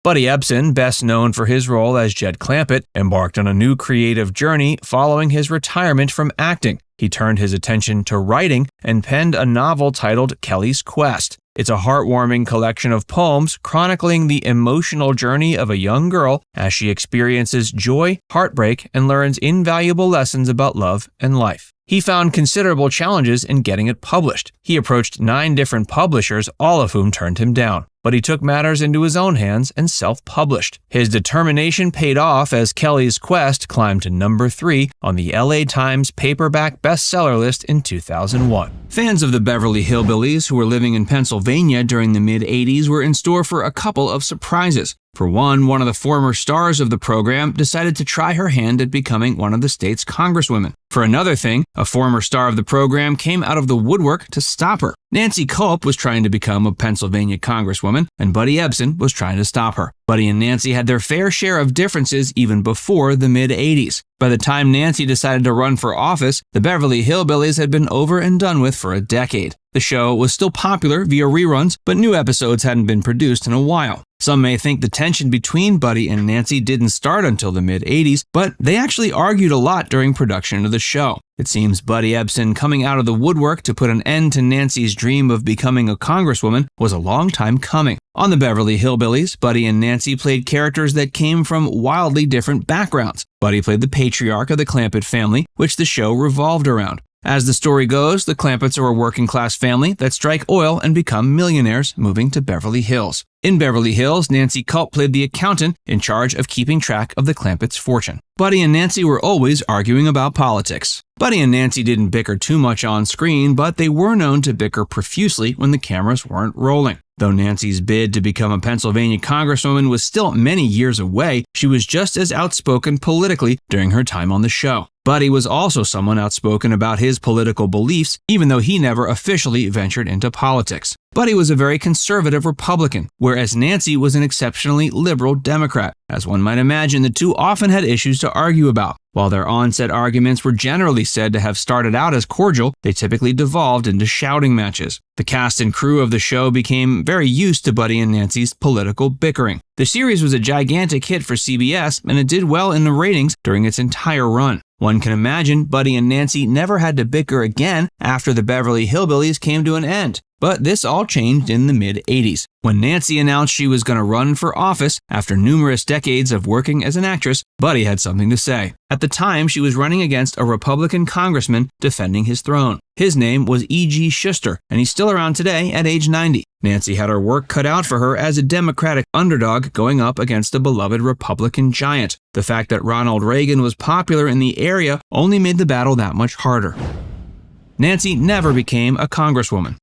Buddy Ebsen, best known for his role as Jed Clampett, embarked on a new creative journey following his retirement from acting. He turned his attention to writing and penned a novel titled Kelly's Quest. It's a heartwarming collection of poems chronicling the emotional journey of a young girl as she experiences joy, heartbreak, and learns invaluable lessons about love and life. He found considerable challenges in getting it published. He approached 9 different publishers, all of whom turned him down. But he took matters into his own hands and self-published. His determination paid off as Kelly's Quest climbed to number 3 on the LA Times paperback bestseller list in 2001. Fans of the Beverly Hillbillies who were living in Pennsylvania during the mid-'80s were in store for a couple of surprises. For one of the former stars of the program decided to try her hand at becoming one of the state's congresswomen. For another thing, a former star of the program came out of the woodwork to stop her. Nancy Culp was trying to become a Pennsylvania congresswoman, and Buddy Ebsen was trying to stop her. Buddy and Nancy had their fair share of differences even before the mid-'80s. By the time Nancy decided to run for office, the Beverly Hillbillies had been over and done with for a decade. The The show was still popular via reruns, but new episodes hadn't been produced in a while. Some may think the tension between Buddy and Nancy didn't start until the mid-80s, but they actually argued a lot during production of the show. It seems Buddy Ebsen coming out of the woodwork to put an end to Nancy's dream of becoming a congresswoman was a long time coming. On the Beverly Hillbillies, Buddy and Nancy played characters that came from wildly different backgrounds. Buddy played the patriarch of the Clampett family, which the show revolved around. As the story goes, the Clampetts are a working-class family that strike oil and become millionaires, moving to Beverly Hills. In Beverly Hills, Nancy Culp played the accountant in charge of keeping track of the Clampetts' fortune. Buddy and Nancy were always arguing about politics. Buddy and Nancy didn't bicker too much on screen, but they were known to bicker profusely when the cameras weren't rolling. Though Nancy's bid to become a Pennsylvania congresswoman was still many years away, she was just as outspoken politically during her time on the show. Buddy was also someone outspoken about his political beliefs, even though he never officially ventured into politics. Buddy was a very conservative Republican, whereas Nancy was an exceptionally liberal Democrat. As one might imagine, the two often had issues to argue about. While their on-set arguments were generally said to have started out as cordial, they typically devolved into shouting matches. The cast and crew of the show became very used to Buddy and Nancy's political bickering. The series was a gigantic hit for CBS, and it did well in the ratings during its entire run. One can imagine Buddy and Nancy never had to bicker again after the Beverly Hillbillies came to an end. But this all changed in the mid-80s, when Nancy announced she was going to run for office after numerous decades of working as an actress. Buddy had something to say. At the time, she was running against a Republican congressman defending his throne. His name was E.G. Schuster, and he's still around today at age 90. Nancy had her work cut out for her as a Democratic underdog going up against a beloved Republican giant. The fact that Ronald Reagan was popular in the area only made the battle that much harder. Nancy never became a congresswoman.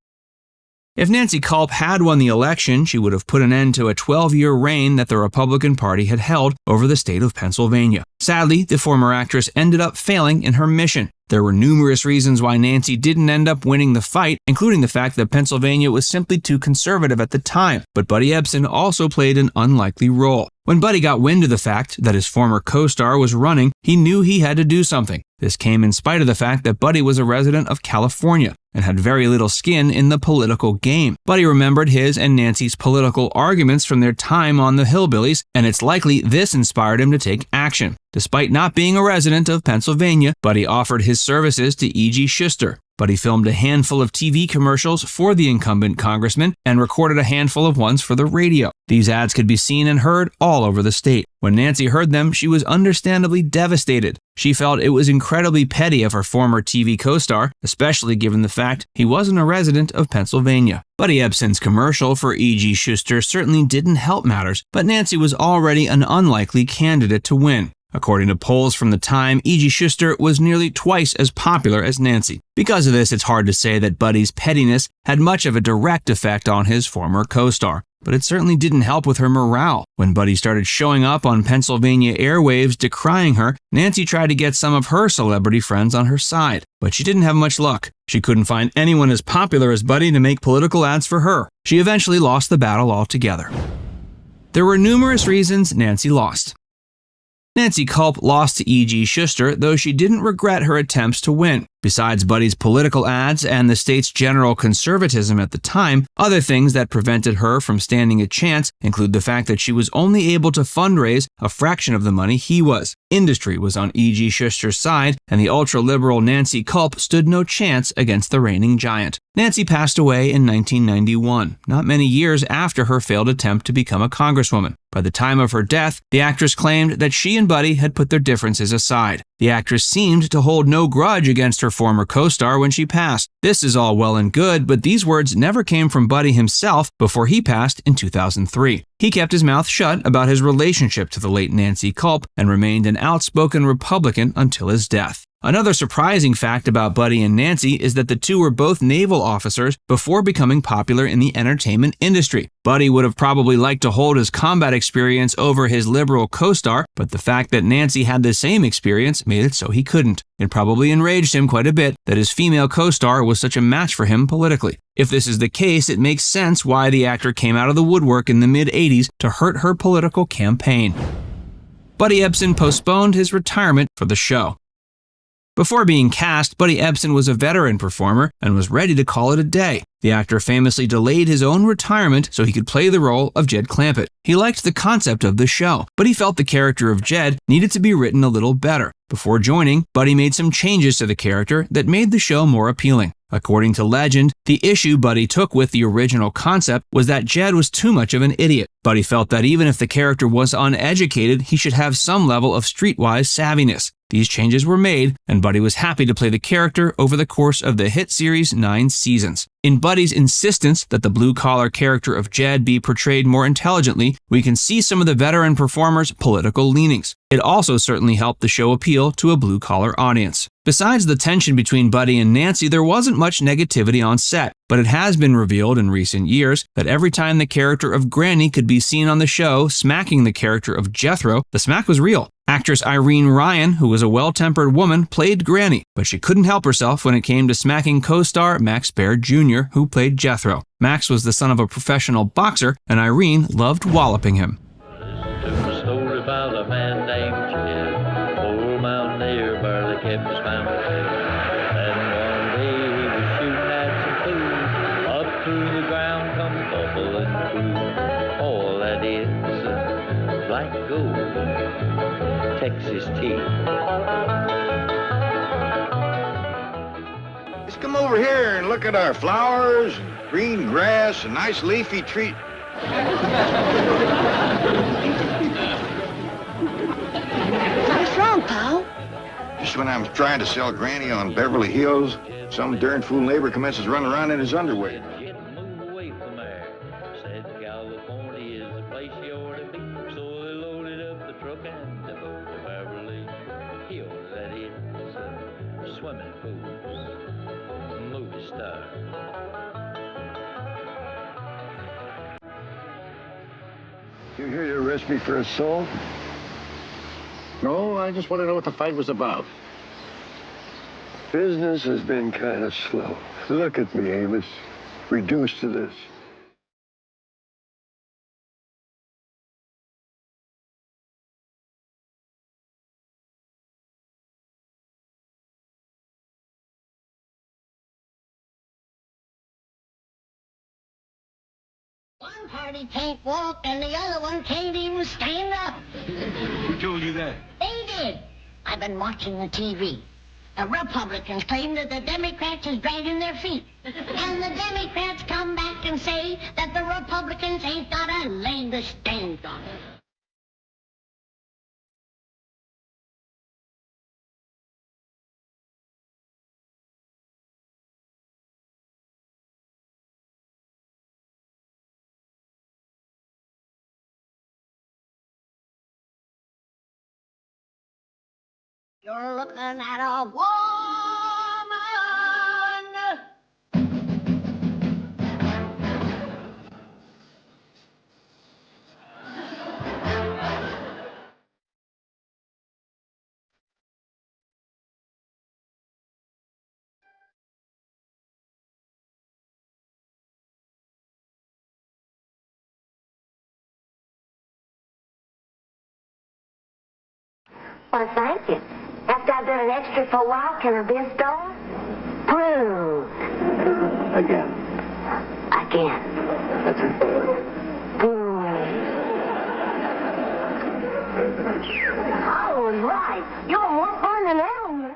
If Nancy Culp had won the election, she would have put an end to a 12-year reign that the Republican Party had held over the state of Pennsylvania. Sadly, the former actress ended up failing in her mission. There were numerous reasons why Nancy didn't end up winning the fight, including the fact that Pennsylvania was simply too conservative at the time, but Buddy Ebsen also played an unlikely role. When Buddy got wind of the fact that his former co-star was running, he knew he had to do something. This came in spite of the fact that Buddy was a resident of California and had very little skin in the political game. Buddy remembered his and Nancy's political arguments from their time on the Hillbillies, and it's likely this inspired him to take action. Despite not being a resident of Pennsylvania, Buddy offered his services to E.G. Schuster. Buddy filmed a handful of TV commercials for the incumbent congressman and recorded a handful of ones for the radio. These ads could be seen and heard all over the state. When Nancy heard them, she was understandably devastated. She felt it was incredibly petty of her former TV co-star, especially given the fact he wasn't a resident of Pennsylvania. Buddy Ebsen's commercial for E.G. Schuster certainly didn't help matters, but Nancy was already an unlikely candidate to win. According to polls from the time, E.G. Schuster was nearly twice as popular as Nancy. Because of this, it's hard to say that Buddy's pettiness had much of a direct effect on his former co-star. But it certainly didn't help with her morale. When Buddy started showing up on Pennsylvania airwaves decrying her, Nancy tried to get some of her celebrity friends on her side. But she didn't have much luck. She couldn't find anyone as popular as Buddy to make political ads for her. She eventually lost the battle altogether. There were numerous reasons Nancy lost. Nancy Culp lost to E.G. Schuster, though she didn't regret her attempts to win. Besides Buddy's political ads and the state's general conservatism at the time, other things that prevented her from standing a chance include the fact that she was only able to fundraise a fraction of the money he was. Industry was on E.G. Schuster's side, and the ultra-liberal Nancy Culp stood no chance against the reigning giant. Nancy passed away in 1991, not many years after her failed attempt to become a congresswoman. By the time of her death, the actress claimed that she and Buddy had put their differences aside. The actress seemed to hold no grudge against her former co-star when she passed. This is all well and good, but these words never came from Buddy himself before he passed in 2003. He kept his mouth shut about his relationship to the late Nancy Culp and remained an outspoken Republican until his death. Another surprising fact about Buddy and Nancy is that the two were both naval officers before becoming popular in the entertainment industry. Buddy would have probably liked to hold his combat experience over his liberal co-star, but the fact that Nancy had the same experience made it so he couldn't. It probably enraged him quite a bit that his female co-star was such a match for him politically. If this is the case, it makes sense why the actor came out of the woodwork in the mid-80s to hurt her political campaign. Buddy Ebsen postponed his retirement for the show. Before being cast, Buddy Ebsen was a veteran performer and was ready to call it a day. The actor famously delayed his own retirement so he could play the role of Jed Clampett. He liked the concept of the show, but he felt the character of Jed needed to be written a little better. Before joining, Buddy made some changes to the character that made the show more appealing. According to legend, the issue Buddy took with the original concept was that Jed was too much of an idiot. Buddy felt that even if the character was uneducated, he should have some level of streetwise savviness. These changes were made, and Buddy was happy to play the character over the course of the hit series' 9 seasons. In Buddy's insistence that the blue-collar character of Jed be portrayed more intelligently, we can see some of the veteran performer's political leanings. It also certainly helped the show appeal to a blue-collar audience. Besides the tension between Buddy and Nancy, there wasn't much negativity on set, but it has been revealed in recent years that every time the character of Granny could be seen on the show smacking the character of Jethro, the smack was real. Actress Irene Ryan, who was a well-tempered woman, played Granny, but she couldn't help herself when it came to smacking co-star Max Baer Jr., who played Jethro. Max was the son of a professional boxer, and Irene loved walloping him. Story about a man named Jed. Old mountaineer barely kept his family. And one day he was shooting at some food. Up through the ground comes bubbling crude. All that is black gold. Texas tea. Let's come over here and look at our flowers, green grass, and nice leafy tree. What's wrong, pal? Just when I'm trying to sell Granny on Beverly Hills, some darn fool neighbor commences running around in his underwear. Move away from there. Said California is the place you ought to be. So they loaded up the truck and they moved to Beverly Hills. That is swimming pools, movie star. You here to arrest me for assault? No, I just want to know what the fight was about. Business has been kind of slow. Look at me, Amos. Reduced to this. One party can't walk and the other one can't even stand up. Who told you that? They did. I've been watching the TV. The Republicans claim that the Democrats is dragging their feet. And the Democrats come back and say that the Republicans ain't got a leg to stand on. You're looking at a woman. Well, thank you. After I've been an extra for a while, can I be a star? Proved. Again. Again. That's it. Oh, right. You're more fun than Elmer.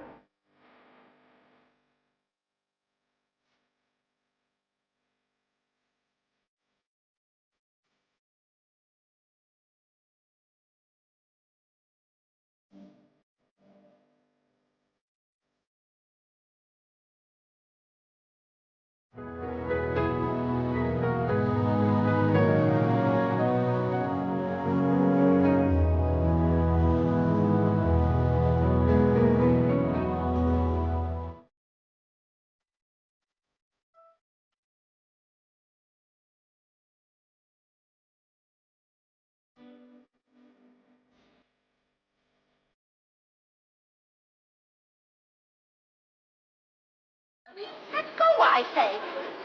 Let go, I say.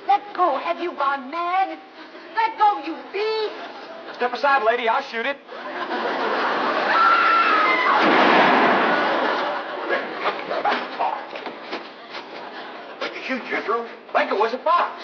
Let go. Have you gone mad? Let go, you beast. Step aside, lady. I'll shoot it. What'd you shoot, Jethro? Like it was a fox.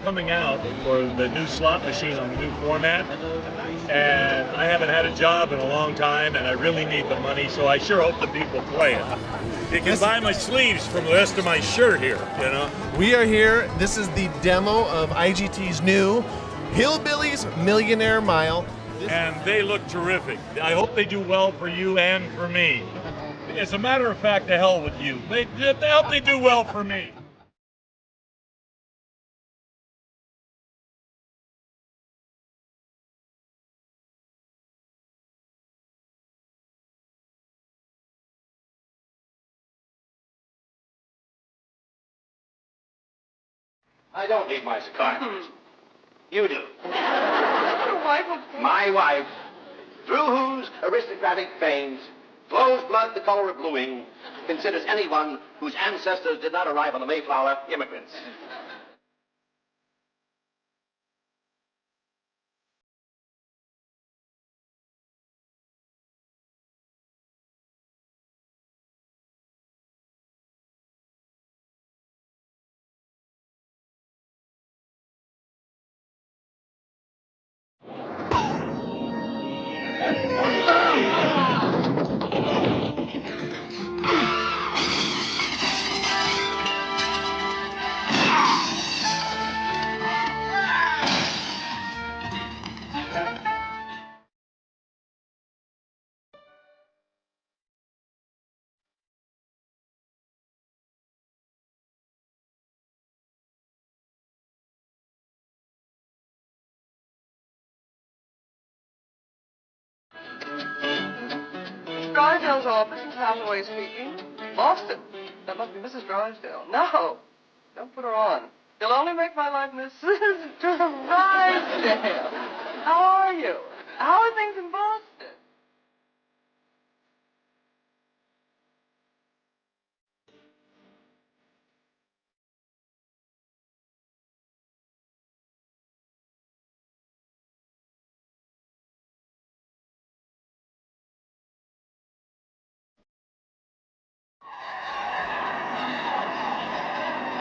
coming out for the new slot machine on the new format, and I haven't had a job in a long time, and I really need the money, so I sure hope the people play it. You can buy my sleeves from the rest of my shirt here, you know? We are here. This is the demo of IGT's new Hillbillies Millionaire Mile. And they look terrific. I hope they do well for you and for me. As a matter of fact, to hell with you. I hope they do well for me. I don't need my psychiatrist. You do. My wife, through whose aristocratic veins flows blood the color of blue ink, considers anyone whose ancestors did not arrive on the Mayflower immigrants. Drysdale's office is Hathaway speaking. Boston. That must be Mrs. Drysdale. No, don't put her on. You'll only make my life Mrs. Drysdale. How are you? How are things in Boston?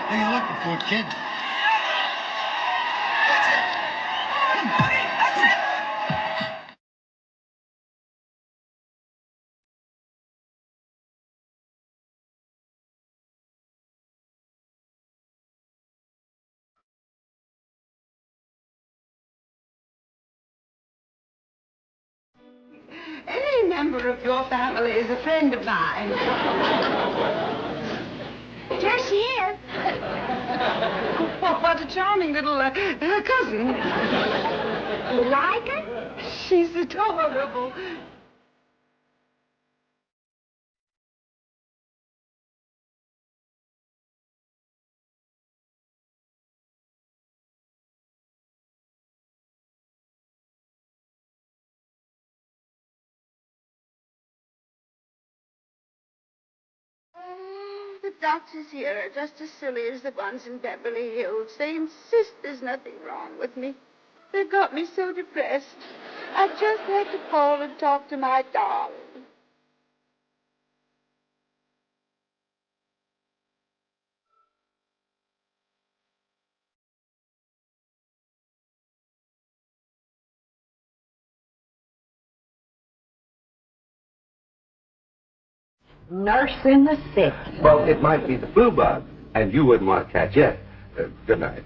What are you looking for, kid? Any member of your family is a friend of mine. There she is. What a charming little cousin. You like her? She's adorable. The doctors here are just as silly as the ones in Beverly Hills. They insist there's nothing wrong with me. They've got me so depressed. I just had to call and talk to my darling. Nursing the sick. Well, it might be the flu bug, and you wouldn't want to catch it. Good night.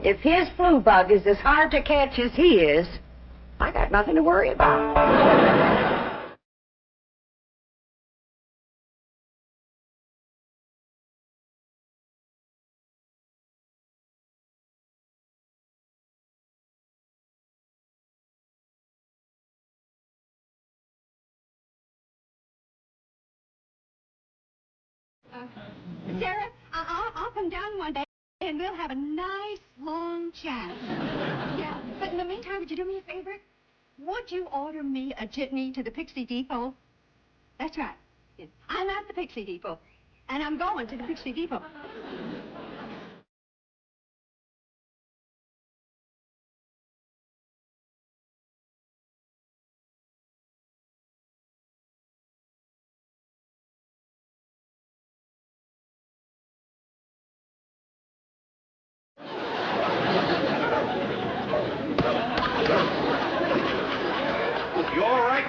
If his flu bug is as hard to catch as he is, I got nothing to worry about. Sarah, I'll come down one day and we'll have a nice long chat. Yeah, but in the meantime, would you do me a favor? Would you order me a jitney to the Pixie Depot? That's right. I'm at the Pixie Depot, and I'm going to the Pixie Depot.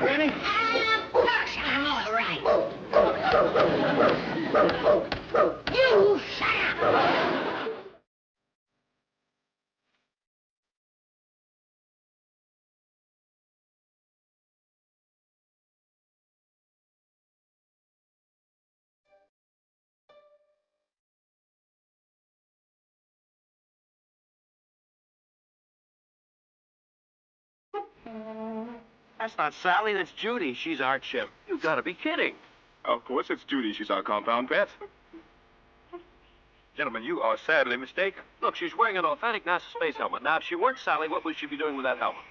Granny? Of course I'm all right. You shut up. That's not Sally, that's Judy. She's our chip. You gotta be kidding. Of course it's Judy. She's our compound pet. Gentlemen, you are sadly mistaken. Look, she's wearing an authentic NASA space helmet. Now, if she weren't Sally, what would she be doing with that helmet?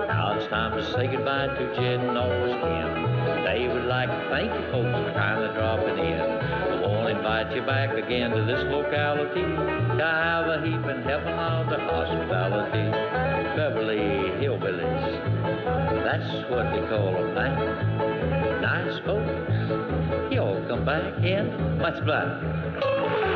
Now it's time to say goodbye to Jed and all his kin. They would like to thank you folks for kindly dropping in. We'll invite you back again to this locality to have a heap in heaven of the hospitality. Beverly Hillbillies, that's what they call them now. Nice folks. You'll come back in much better.